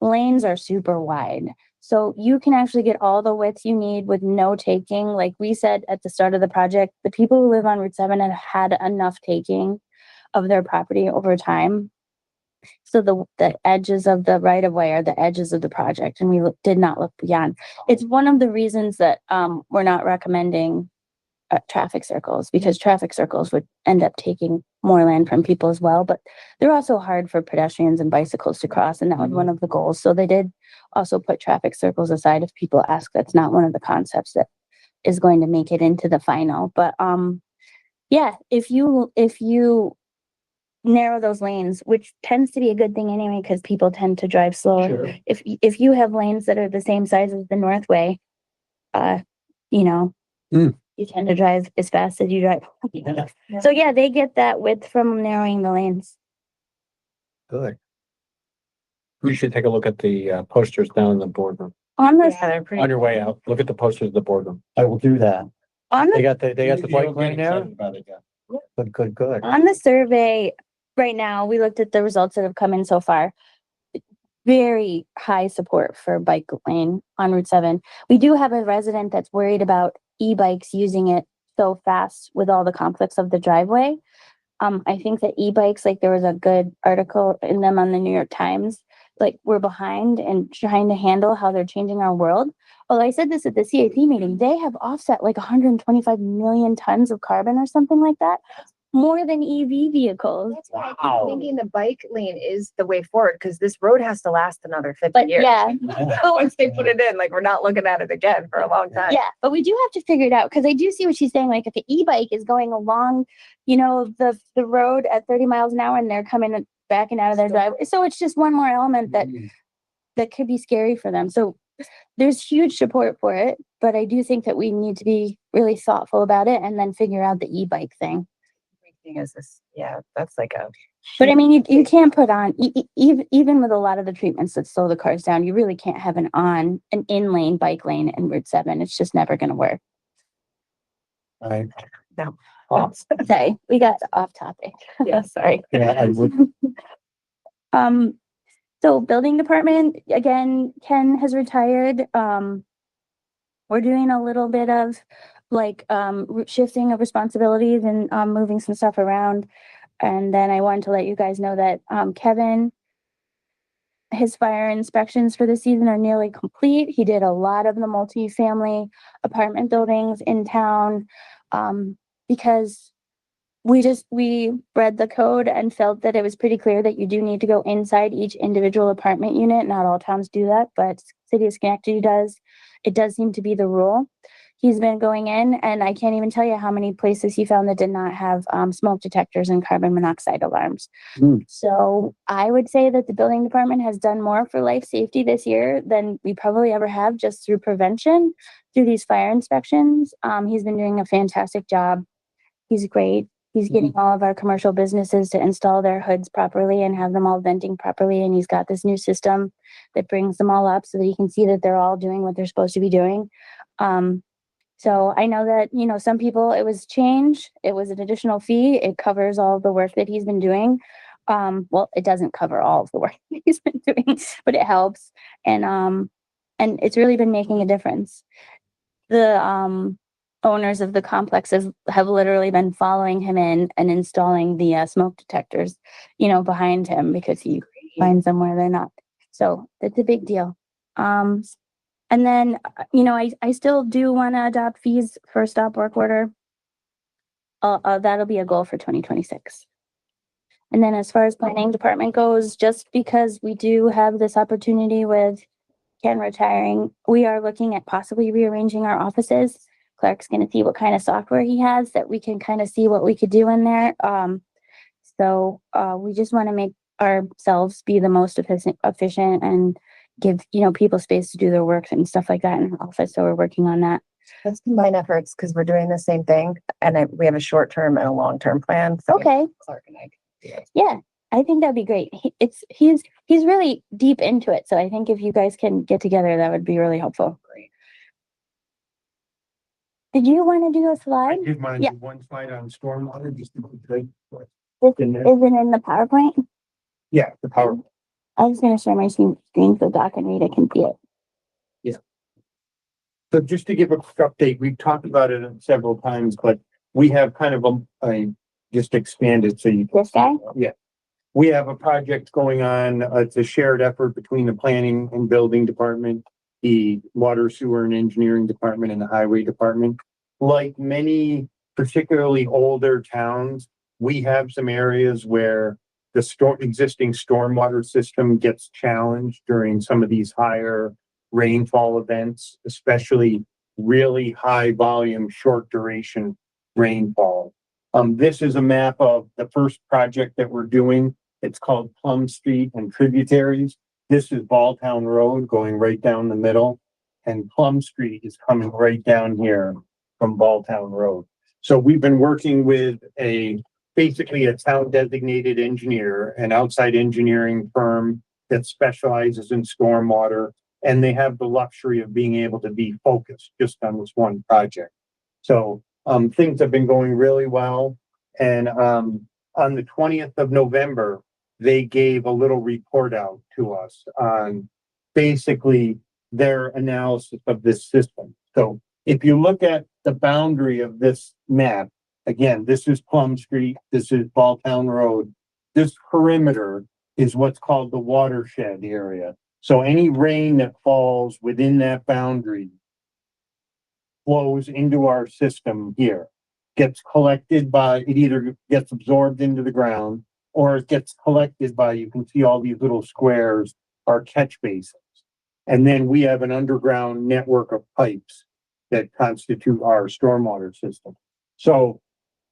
lanes are super wide. So you can actually get all the width you need with no taking. Like we said at the start of the project, the people who live on Route 7 have had enough taking of their property over time. So the edges of the right of way are the edges of the project, and we did not look beyond. It's one of the reasons that we're not recommending traffic circles, because traffic circles would end up taking more land from people as well, but they're also hard for pedestrians and bicycles to cross, and that was one of the goals. So they did also put traffic circles aside if people ask. That's not one of the concepts that is going to make it into the final. But yeah, if you narrow those lanes, which tends to be a good thing anyway, because people tend to drive slower. Sure. If you have lanes that are the same size as the Northway, you tend to drive as fast as you drive. So yeah, they get that width from narrowing the lanes. Good. you should take a look at the posters down in the boardroom. On the Yeah, they're pretty. On your way out, look at the posters of the boardroom. I will do that. on They the got the You'll bike get lane there? excited about it, yeah. Good. on the survey right now, we looked at the results that have come in so far. Very high support for bike lane on Route 7. We do have a resident that's worried about e-bikes using it so fast with all the conflicts of the driveway. I think that e-bikes, like there was a good article in them on the New York Times, like we're behind and trying to handle how they're changing our world. Well, I said this at the CAP meeting, they have offset like 125 million tons of carbon or something like that, more than EV vehicles. That's why I keep thinking the bike lane is the way forward, because this road has to last another 50 But years. yeah, Once they put it in, like, we're not looking at it again for a long time. yeah, but we do have to figure it out, because I do see what she's saying. Like if an e-bike is going along, the road at 30 miles an hour and they're coming and backing out of their driveway. So it's just one more element that could be scary for them. So there's huge support for it, but I do think that we need to be really thoughtful about it and then figure out the e-bike thing. Thing is this, yeah, that's like a. But I mean, you can't put on, even with a lot of the treatments that slow the cars down, you really can't have an in-lane bike lane in Route 7. It's just never gonna work. Right. No. Oh, Sorry, we got off topic. Yeah, sorry. yeah, I would, So building department, again, Ken has retired. We're doing a little bit of like, shifting of responsibilities and, moving some stuff around. And then I wanted to let you guys know that, Kevin, his fire inspections for the season are nearly complete. He did a lot of the multi-family apartment buildings in town, because we read the code and felt that it was pretty clear that you do need to go inside each individual apartment unit. Not all towns do that, but City of Schenectady does. It does seem to be the rule. he's been going in, and I can't even tell you how many places he found that did not have smoke detectors and carbon monoxide alarms. Mm. So I would say that the building department has done more for life safety this year than we probably ever have, just through prevention, through these fire inspections. He's been doing a fantastic job. He's great. He's getting all of our commercial businesses to install their hoods properly and have them all venting properly. And he's got this new system that brings them all up so that you can see that they're all doing what they're supposed to be doing. So I know that, you know, some people, it was change, it was an additional fee. It covers all of the work that he's been doing. Well, it doesn't cover all of the work that he's been doing, but it helps. And it's really been making a difference. The owners of the complexes have literally been following him in and installing the smoke detectors, you know, behind him because he finds them where they're not. So it's a big deal. And then, you know, I still do want to adopt fees for stop work order. That'll be a goal for 2026. And then as far as planning department goes, just because we do have this opportunity with Ken retiring, we are looking at possibly rearranging our offices. Clark's going to see what kind of software he has that we can kind of see what we could do in there. So we just want to make ourselves be the most efficient and give, you know, people space to do their work and stuff like that in our office. So we're working on that. Let's combine efforts because we're doing the same thing and we have a short-term and a long-term plan. So Okay. Clark and I. Yeah, I think that'd be great. He's really deep into it. So I think if you guys can get together, that would be really helpful. Great. Did you want to do a I slide? did want to Yeah. do one slide on stormwater, just to be good. Is In there. it in the PowerPoint? Yeah, the power. I was going to share my screen so Doc and Rita can see it. So just to give a quick update, we've talked about it several times, but we have kind of a just expanded so you. can This see guy? it. Yeah. We have a project going on. It's a shared effort between the planning and building department, the water, sewer and engineering department, and the highway department. Like many particularly older towns, we have some areas where the existing stormwater system gets challenged during some of these higher rainfall events, especially really high volume, short duration rainfall. This is a map of the first project that we're doing. It's called Plum Street and Tributaries. This is Balltown Road going right down the middle, and Plum Street is coming right down here from Balltown Road. So we've been working with basically a town designated engineer, an outside engineering firm that specializes in stormwater, and they have the luxury of being able to be focused just on this one project. So things have been going really well. And on the 20th of November, they gave a little report out to us on basically their analysis of this system. So if you look at the boundary of this map, again, this is Plum Street, this is Balltown Road. This perimeter is what's called the watershed area. So any rain that falls within that boundary flows into our system here, gets collected by, it either gets absorbed into the ground or it gets collected by, you can see all these little squares are catch basins. And then we have an underground network of pipes that constitute our stormwater system. So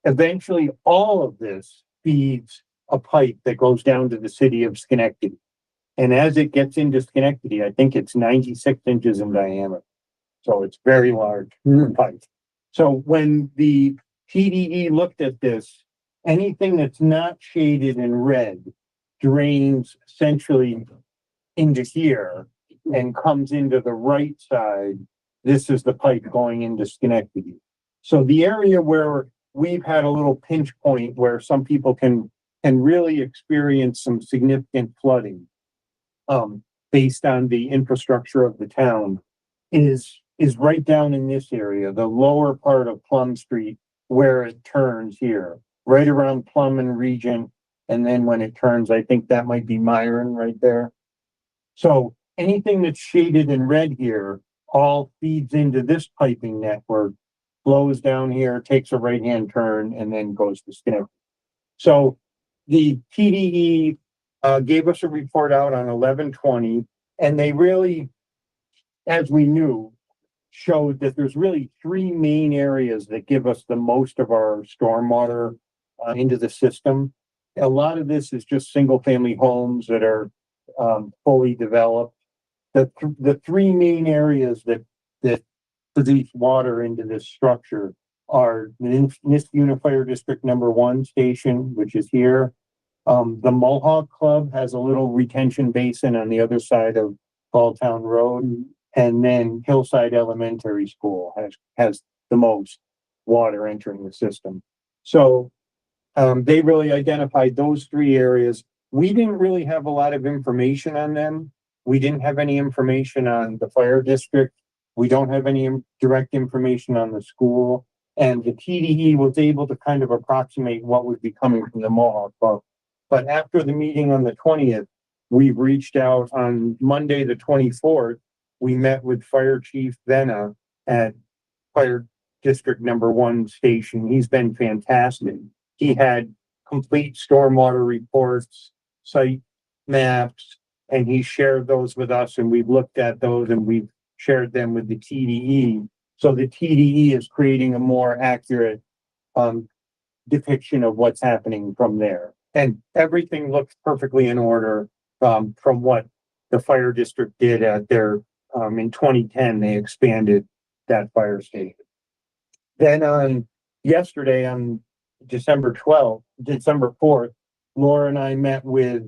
eventually all of this feeds a pipe that goes down to the city of Schenectady. And as it gets into Schenectady, I think it's 96 inches in diameter. So it's very large pipe. So when the TDE looked at this, anything that's not shaded in red drains essentially into here and comes into the right side. This is the pipe going into Schenectady. So the area where we've had a little pinch point where some people can really experience some significant flooding based on the infrastructure of the town is right down in this area, the lower part of Plum Street, where it turns here, right around Plum and Regent. And then when it turns, I think that might be Myron right there. So anything that's shaded in red here all feeds into this piping network, flows down here, takes a right-hand turn, and then goes to Schenectady. So the TDE gave us a report out on 11/20, and they really, as we knew, showed that there's really three main areas that give us the most of our stormwater into the system. A lot of this is just single family homes that are fully developed. The three main areas that produce water into this structure are the Niskuna Fire District number 1 station, which is here. The Mohawk Club has a little retention basin on the other side of Balltown Road. And then Hillside Elementary School has the most water entering the system. So they really identified those three areas. We didn't really have a lot of information on them. We didn't have any information on the fire district. We don't have any direct information on the school. And the TDE was able to kind of approximate what would be coming from the Mohawk Club. But after the meeting on the 20th, we reached out on Monday, the 24th. We met with Fire Chief Venna at Fire District number 1 station. He's been fantastic. He had complete stormwater reports, site maps, and he shared those with us, and we've looked at those and we've shared them with the TDE. So the TDE is creating a more accurate depiction of what's happening from there. And everything looks perfectly in order from what the fire district did at their in 2010, they expanded that fire station. Then on yesterday, on December 4th, Laura and I met with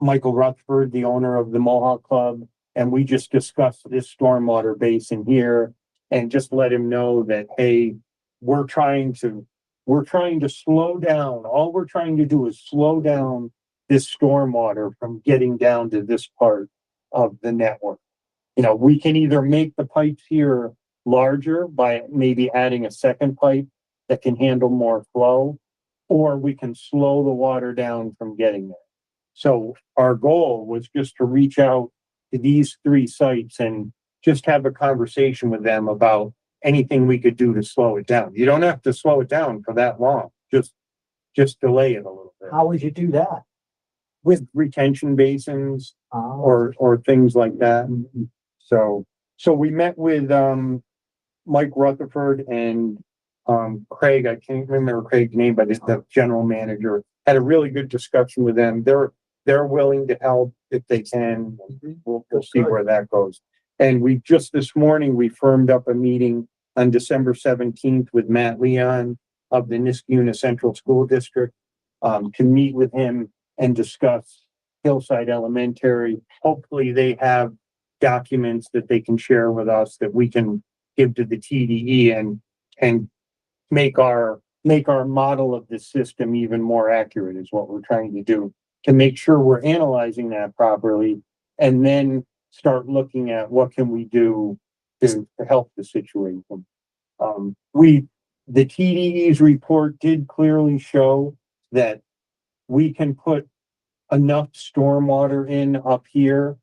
Michael Rutherford, the owner of the Mohawk Club, and we just discussed this stormwater basin here and just let him know that, hey, we're trying to slow down. All we're trying to do is slow down this stormwater from getting down to this part of the network. You know, we can either make the pipes here larger by maybe adding a second pipe that can handle more flow, or we can slow the water down from getting there. So our goal was just to reach out to these 3 sites and just have a conversation with them about anything we could do to slow it down. You don't have to slow it down for that long. Just delay it a little bit. How would you do that? With retention basins or things like that. So we met with Mike Rutherford and Craig. I can't remember Craig's name, but it's the general manager. Had a really good discussion with them. They're willing to help if they can. We'll see where that goes. And we just this morning we firmed up a meeting on December 17th with Matt Leon of the Niskuna Central School District to meet with him and discuss Hillside Elementary. Hopefully they have documents that they can share with us that we can give to the TDE and make our model of the system even more accurate is what we're trying to do, to make sure we're analyzing that properly and then start looking at what can we do to help the situation. The TDE's report did clearly show that we can put enough stormwater in up here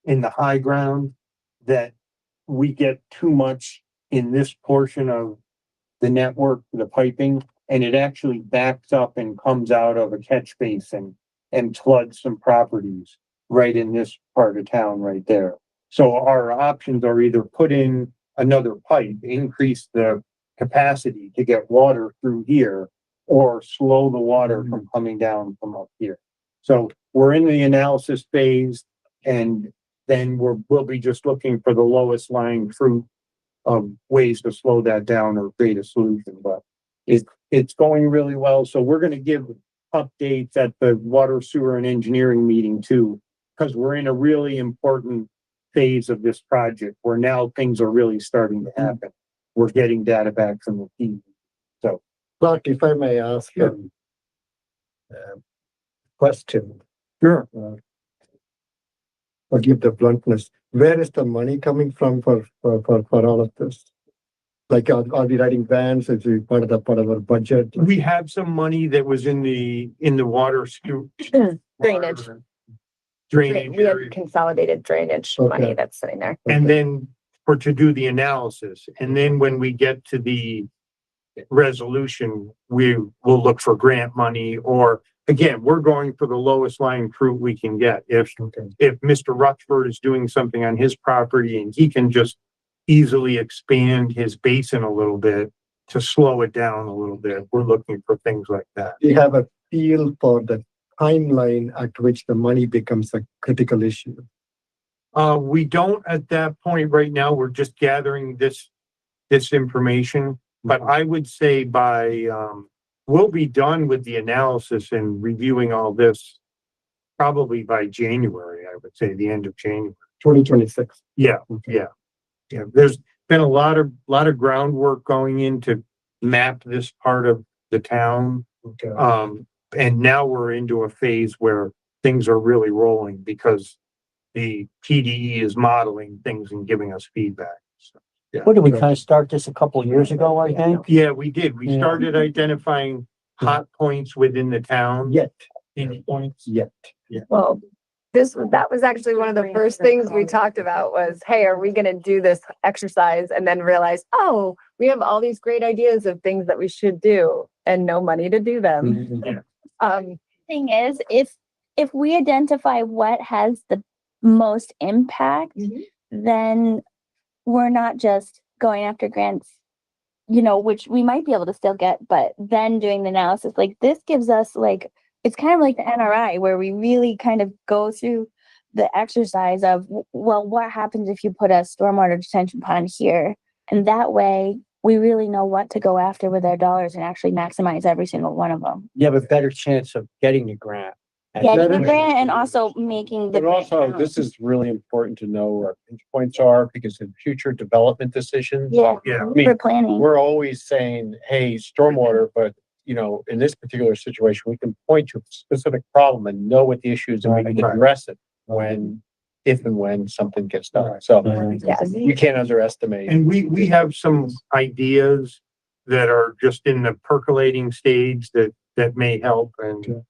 in the high ground that we get too much in this portion of the network, the piping, and it actually backs up and comes out of a catch basin and floods some properties right in this part of town right there. So our options are either put in another pipe, increase the capacity to get water through here, or slow the water from coming down from up here. So we're in the analysis phase, and then we'll be just looking for the lowest lying fruit of ways to slow that down or create a solution. But it's going really well. So we're going to give updates at the water, sewer, and engineering meeting too, because we're in a really important phase of this project where now things are really starting to happen. We're getting data back from the team. So, Clark, if I may ask question. sure. Forgive the bluntness. Where is the money coming from for all of this? Like, are we writing bans? Is it part of our budget? We have some money that was in the water Drainage. drainage We have area. consolidated drainage Okay. money that's sitting there. And then to do the analysis. And then when we get to the resolution, we will look for grant money, or again, we're going for the lowest lying fruit we can get. If Mr. Rutherford is doing something on his property and he easily expand his basin a little bit to slow it down a little bit. We're looking for things like that. We have a feel for the timeline at which the money becomes a critical issue. We don't at that point right now. We're just gathering this information, but I would say we'll be done with the analysis and reviewing all this probably by January, I would say the end of January. 2026. Yeah. There's been a lot of groundwork going in to map this part of the town. Okay. And now we're into a phase where things are really rolling because the PDE is modeling things and giving us feedback. So, yeah. What did we kind of start this a couple of years ago, I think? Yeah, we did. We Yeah. started identifying hot points within the town. Yet. Points. Well, that was actually one of the first things we talked about was, hey, are we gonna do this exercise and then realize, oh, we have all these great ideas of things that we should do and no money to do them. Thing is, if we identify what has the most impact, then we're not just going after grants, which we might be able to still get, but then doing the analysis, like this gives us it's kind of like the NRI where we really kind of go through the exercise of, well, what happens if you put a stormwater detention pond here? And that way we really know what to go after with our dollars and actually maximize every single one of them. You have a better chance of getting the grant. Getting the grant and also making the. But also, grant this is really important to know where pinch points are because in future development decisions, Yeah, Yeah. I mean, for planning. we're always saying, hey, stormwater, but in this particular situation, we can point to a specific problem and know what the issue is and we can Right. address it if and when something gets done. So Yes. we can't underestimate. And we have some ideas that are just in the percolating stage that may help. And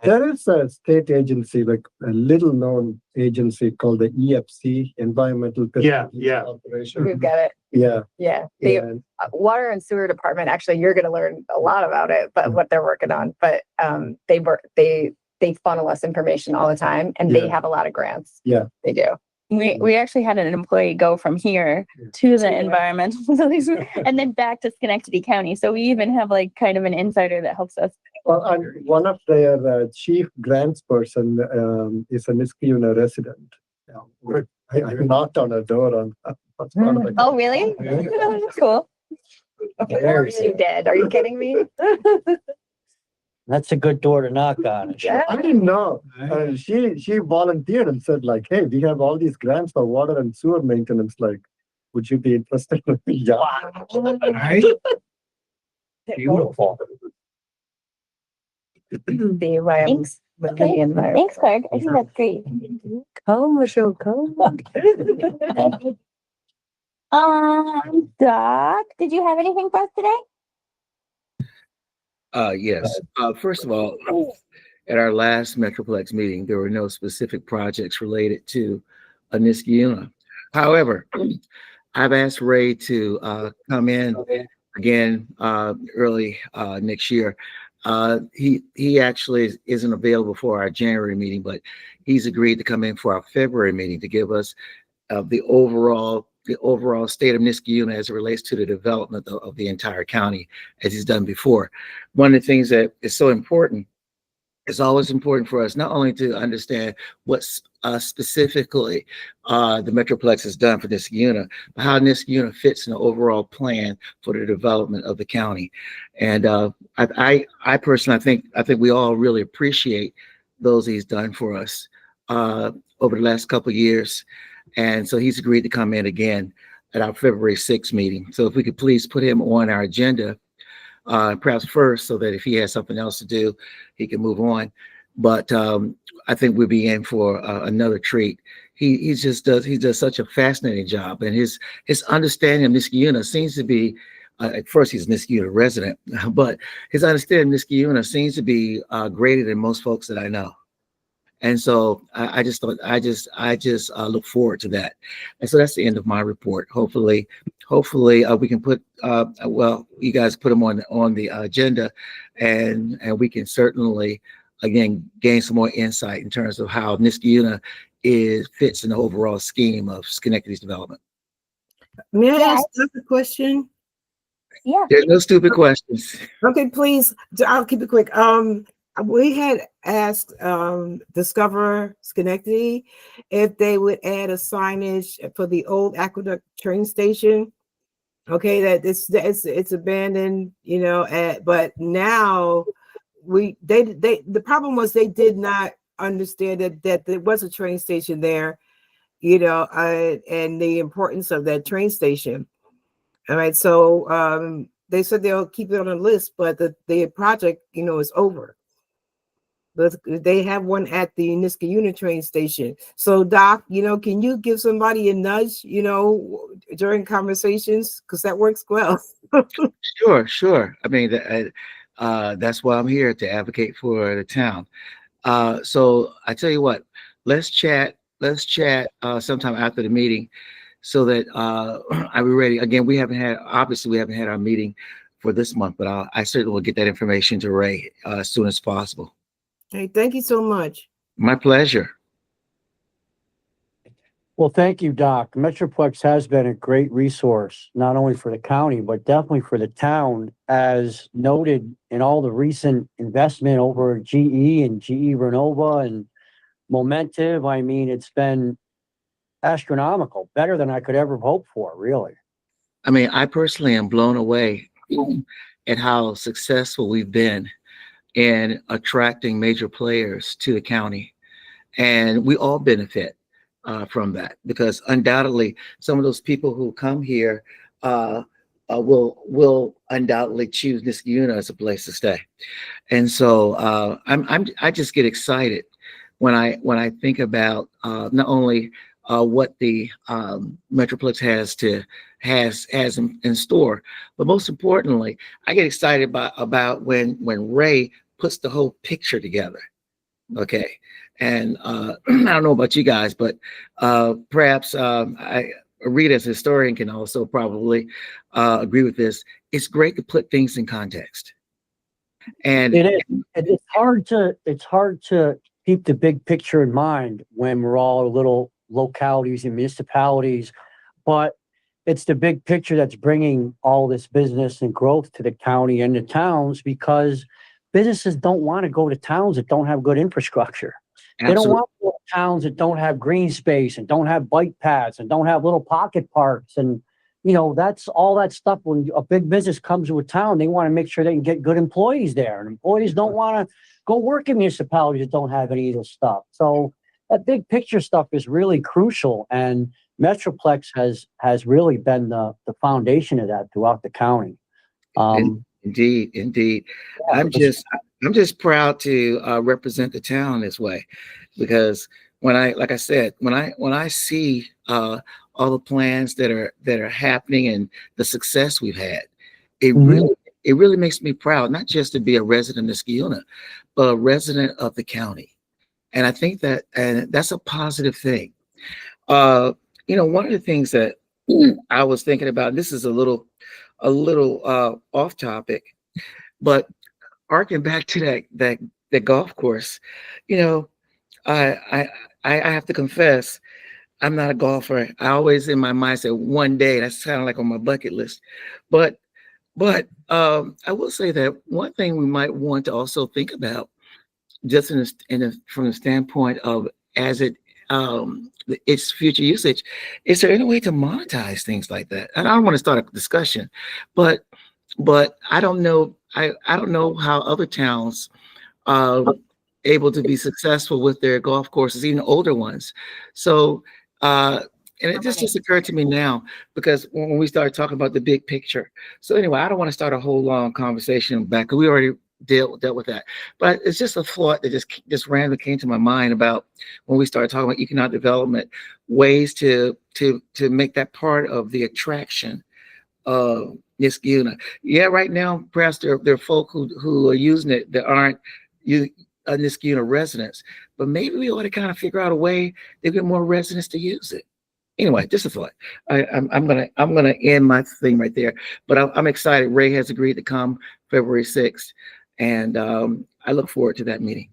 There is a state agency, like a little known agency called the EFC, Environmental. Yeah, Facilities yeah. Corporation. We've got it. Yeah. Yeah. The And water and sewer department, actually, you're gonna learn a lot about it, but what they're working on, but they funnel us information all the time and they Yeah. have a lot of grants. Yeah. They do. We actually had an employee go from here to the environmental facilities and then back to Schenectady County. So we even have kind of an insider that helps us. well, and one of their chief grants person is a Niskayuna resident. Good. I knocked on her door that's part of the- Oh, really? Cool. Of course you did. Are you kidding me? That's a good door to knock on. Yeah. I didn't know. She volunteered and said hey, we have all these grants for water and sewer maintenance. Would you be interested? Yeah. Beautiful. The Rams with the Okay. environment. Thanks, Clark. I think that's great. Come, Michelle, come. Doc, did you have anything for us today? Yes. First of all, at our last Metroplex meeting, there were no specific projects related to Niskayuna. However, I've asked Ray to come in again early next year. He actually isn't available for our January meeting, but he's agreed to come in for our February meeting to give us the overall state of Niskayuna as it relates to the development of the entire county, as he's done before. One of the things that is so important, it's always important for us not only to understand what specifically the Metroplex has done for Niskayuna, but how Niskayuna fits in the overall plan for the development of the county. And I personally, I think we all really appreciate those he's done for us over the last couple of years. And so he's agreed to come in again at our February 6th meeting. So if we could please put him on our agenda, perhaps first, so that if he has something else to do, he can move on. But I think we'll be in for another treat. He does such a fascinating job, and his understanding of Niskayuna seems to be, at first he's a Niskayuna resident, but his understanding of Niskayuna seems to be greater than most folks that I know. And so I just look forward to that. And so that's the end of my report. Hopefully we can put, you guys put them on the agenda, and we can certainly, again, gain some more insight in terms of how Niskayuna fits in the overall scheme of Schenectady's development. May I Yeah, ask a question? Yeah, There's no stupid questions. Okay, please. I'll keep it quick. We had asked Discover Schenectady if they would add a signage for the old Aqueduct train station. Okay, that it's abandoned, you know, but now they the problem was they did not understand that there was a train station there, you know, and the importance of that train station. All right, so they said they'll keep it on the list, but the project, you know, is over. But they have one at the Niskayuna train station. So, Doc, you know, can you give somebody a nudge, you know, during conversations, because that works well. Sure, sure. I mean, that's why I'm here to advocate for the town. So I tell you what, let's chat. Let's chat sometime after the meeting, so that I'll be ready. Again, obviously we haven't had our meeting for this month, but I certainly will get that information to Ray as soon as possible. Hey, thank you so much. My pleasure. Well, thank you, Doc. Metroplex has been a great resource, not only for the county, but definitely for the town, as noted in all the recent investment over GE and GE Renova and Momentive. I mean, it's been astronomical, better than I could ever hope for, really. I mean, I personally am blown away at how successful we've been in attracting major players to the county. And we all benefit from that, because undoubtedly some of those people who come here will undoubtedly choose Niskayuna as a place to stay. And so I just get excited when I think about not only what the Metroplex has in store, but most importantly, I get excited about when Ray puts the whole picture together. Okay. And I don't know about you guys, but perhaps Rita, as a historian, can also probably agree with this. It's great to put things in context. And It is. It's hard to keep the big picture in mind when we're all little localities and municipalities, but it's the big picture that's bringing all this business and growth to the county and the towns, because businesses don't want to go to towns that don't have good infrastructure. They don't want to go to towns that don't have green space and don't have bike paths and don't have little pocket parks. And, you know, that's all that stuff. When a big business comes to a town, they want to make sure they can get good employees there. And employees don't want to go work in municipalities that don't have any of this stuff. So that big picture stuff is really crucial. And Metroplex has really been the foundation of that throughout the county. Indeed. Yeah, I'm just proud to represent the town this way, because like I said, when I see all the plans that are happening and the success we've had, it really makes me proud, not just to be a resident of Niskayuna, but a resident of the county. And I think that's a positive thing. You know, one of the things that I was thinking about, and this is a little off topic, but harking back to that golf course, you know, I have to confess, I'm not a golfer. I always in my mind say one day. That's kind of like on my bucket list. But I will say that one thing we might want to also think about, just from the standpoint of as its future usage, is there any way to monetize things like that? And I don't want to start a discussion, but I don't know. I don't know how other towns are able to be successful with their golf courses, even older ones. So, and it just occurred to me now, because when we started talking about the big picture. So anyway, I don't want to start a whole long conversation back, because we already dealt with that. But it's just a thought that just randomly came to my mind about when we started talking about economic development, ways to make that part of the attraction of Niskayuna. Yeah, right now, perhaps there are folk who are using it that aren't Niskayuna residents, but maybe we ought to kind of figure out a way to get more residents to use it. Anyway, just a thought. I'm gonna end my thing right there. But I'm excited. Ray has agreed to come February 6th, and I look forward to that meeting.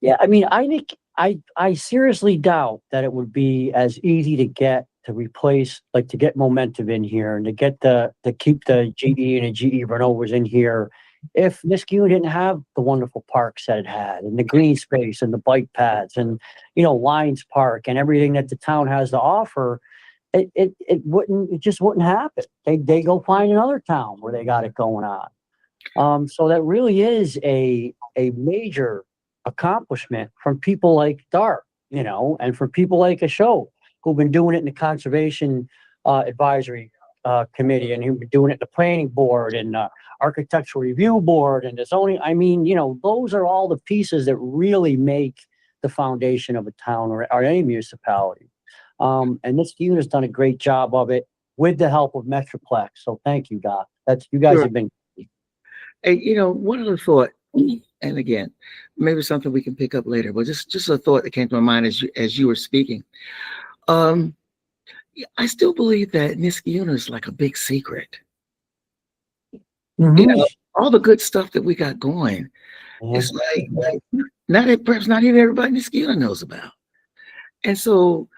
Yeah, I mean, I think I seriously doubt that it would be as easy to get to replace, like to get momentum in here and to get to keep the GE and the GE Renovers in here. If Niskayuna didn't have the wonderful parks that it had and the green space and the bike paths and, Lions Park and everything that the town has to offer, it just wouldn't happen. They go find another town where they got it going on. So that really is a major accomplishment from people like Dart, and from people like Ashok, who've been doing it in the Conservation Advisory Committee, and who've been doing it in the Planning Board and Architectural Review Board and the zoning. I mean, those are all the pieces that really make the foundation of a town or any municipality. And Niskayuna's done a great job of it with the help of Metroplex. So thank you, Doc. You guys Sure. have been. Hey, one other thought, and again, maybe something we can pick up later, but just a thought that came to my mind as you were speaking. I still believe that Niskayuna is like a big secret. All the good stuff that we got going, it's like perhaps not even everybody in Niskayuna knows about. And so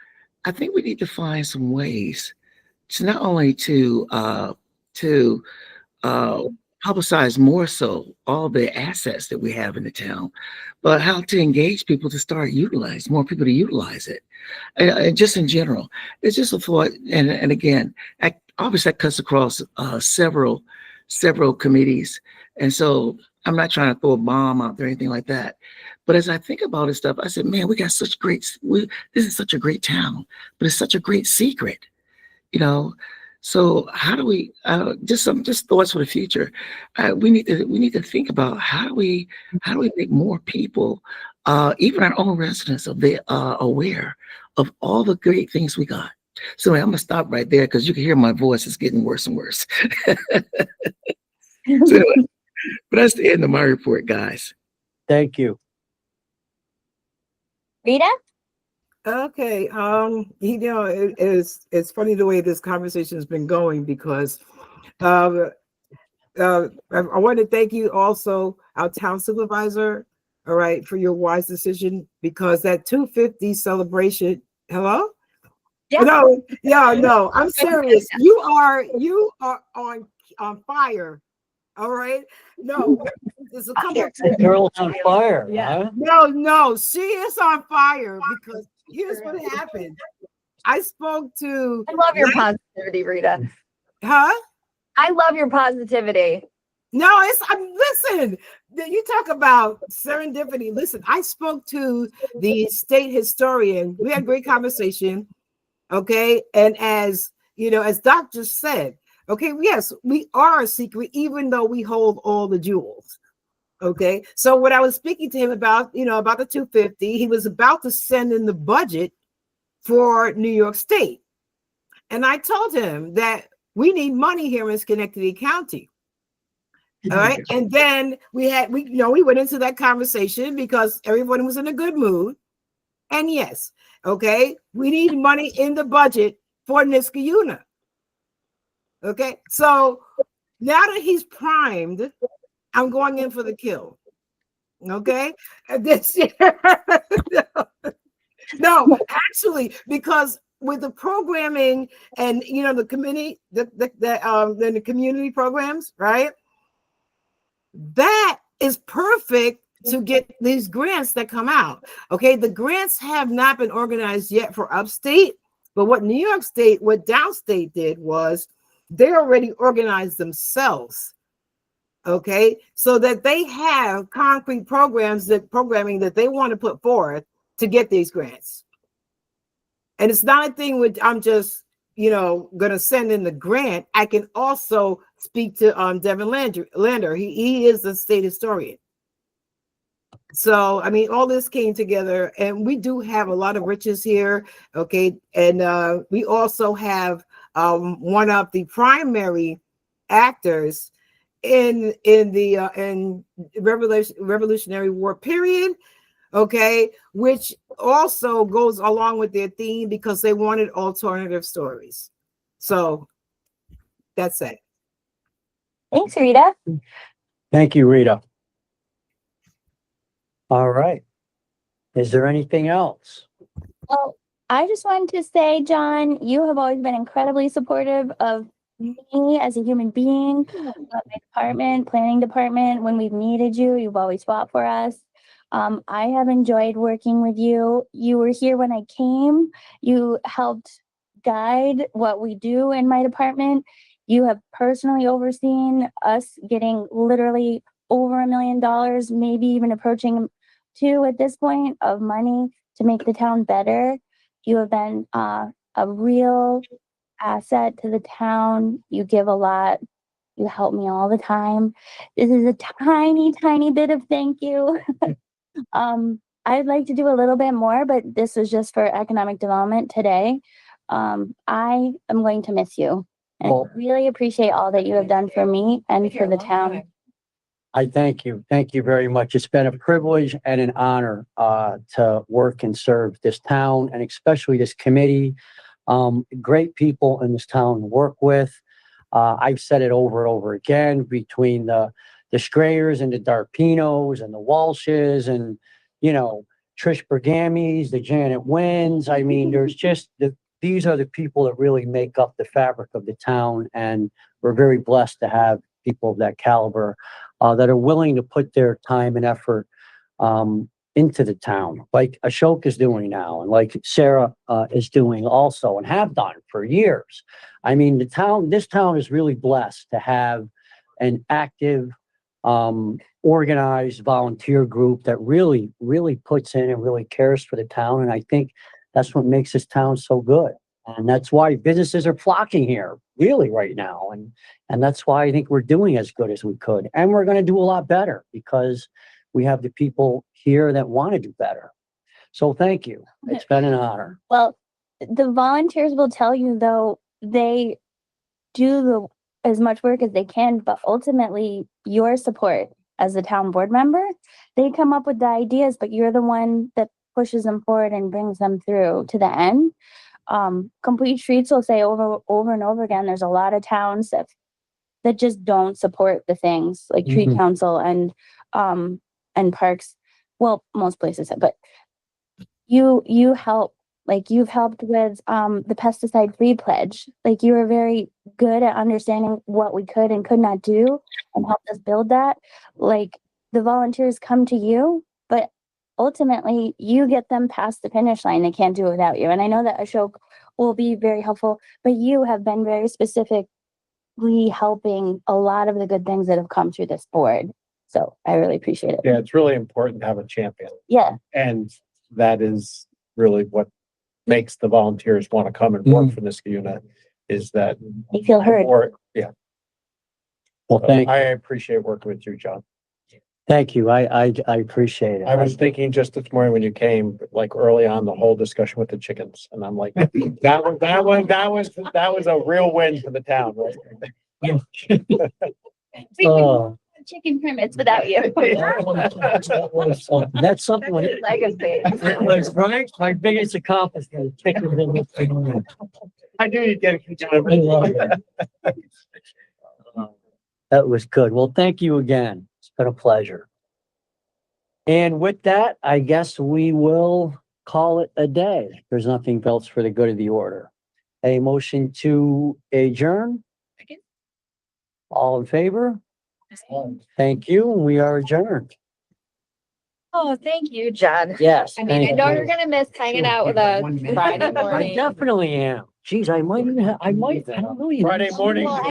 I think we need to find some ways to not only to publicize more so all the assets that we have in the town, but how to engage people to start utilize more people to utilize it. And just in general, it's just a thought. And again, obviously that cuts across several committees. And so I'm not trying to throw a bomb out there or anything like that. But as I think about this stuff, I said, man, we got this is such a great town, but it's such a great secret, So how do we just thoughts for the future? We need to think about how do we make more people, even our own residents, aware of all the great things we got. So I'm gonna stop right there because you can hear my voice is getting worse and worse. So anyway, but that's the end of my report, guys. Thank you. Rita? Okay, it's funny the way this conversation has been going because I want to thank you also, our town supervisor, all right, for your wise decision because that 250 celebration, hello? Yeah. No, I'm serious. You are on fire. All right. No, there's a couple. The girl's on fire. Yeah. Huh? No, she is on fire because here's what happened. I spoke to. I love your positivity, Rita. Huh? I love your positivity. No, listen, you talk about serendipity. Listen, I spoke to the state historian. We had a great conversation. Okay. And as Doc just said, okay, yes, we are a secret, even though we hold all the jewels. Okay. So when I was speaking to him about the 250, he was about to send in the budget for New York State. And I told him that we need money here in Schenectady County. All right. And then we went into that conversation because everyone was in a good mood. And yes, okay, we need money in the budget for Niskayuna. Okay, so now that he's primed, I'm going in for the kill. Okay, and this year, no, actually, because with the programming and the committee, the community programs, right? That is perfect to get these grants that come out. Okay, the grants have not been organized yet for upstate, but what downstate did was they already organized themselves. Okay, so that they have concrete programming that they want to put forth to get these grants. And it's not a thing which I'm just gonna send in the grant. I can also speak to Devin Lander. He is the state historian. So I mean, all this came together, and we do have a lot of riches here. Okay, and we also have one of the primary actors in the Revolutionary War period. Okay, which also goes along with their theme because they wanted alternative stories. So that's it. Thanks, Rita. Thank you, Rita. All right. Is there anything else? Well, I just wanted to say, John, you have always been incredibly supportive of me as a human being, of my department, planning department. When we've needed you, you've always fought for us. I have enjoyed working with you. You were here when I came. You helped guide what we do in my department. You have personally overseen us getting literally over $1 million, maybe even approaching 2 at this point of money to make the town better. You have been a real asset to the town. You give a lot. You help me all the time. This is a tiny, tiny bit of thank you. I'd like to do a little bit more, but this was just for economic development today. I am going to miss you. And Well- I really appreciate all that you have done for me and for the town. I thank you. Thank you very much. It's been a privilege and an honor to work and serve this town and especially this committee. Great people in this town to work with. I've said it over and over again between the Strayers and the Darpinos and the Walshes and, you know, Trish Bergamis, the Janet Wins. I mean, there's just these are the people that really make up the fabric of the town. And we're very blessed to have people of that caliber that are willing to put their time and effort into the town, like Ashok is doing now, and like Sarah is doing also, and have done for years. I mean, this town is really blessed to have an active, organized volunteer group that really, really puts in and really cares for the town. And I think that's what makes this town so good. And that's why businesses are flocking here really right now. And that's why I think we're doing as good as we could. And we're going to do a lot better because we have the people here that want to do better. So thank you. It's been an honor. Well, the volunteers will tell you though, they do as much work as they can, but ultimately your support as a town board member, they come up with the ideas, but you're the one that pushes them forward and brings them through to the end. Complete Streets will say over and over again, there's a lot of towns that just don't support the things like tree Mhm. council and parks. Well, most places, but you help, like you've helped with the pesticide free pledge. Like you were very good at understanding what we could and could not do and helped us build that. Like the volunteers come to you, but ultimately you get them past the finish line. They can't do it without you. And I know that Ashok will be very helpful, but you have been very specifically helping a lot of the good things that have come through this board. So I really appreciate it. Yeah, it's really important to have a champion. Yeah. And that is really what makes the volunteers want to come and work for this unit is that. They feel heard. Yeah. Well, I appreciate working with you, John. thank you. I appreciate it. I was thinking just this morning when you came, like early on, the whole discussion with the chickens, and I'm like, that was a real win for the town, right? We Oh. can chicken permits without you. That's something. Legacy. It was right. My biggest accomplishment. Chickens in this town. I knew you'd get it. I love it. That was good. Well, thank you again. It's been a pleasure. And with that, I guess we will call it a day. There's nothing else for the good of the order. A motion to adjourn? All in favor? Thank you. We are adjourned. Oh, thank you, John. Yes. I mean, I thank know you. you're gonna miss hanging out with us Friday I morning. definitely am. Geez, I don't know. You know. Friday morning. Well,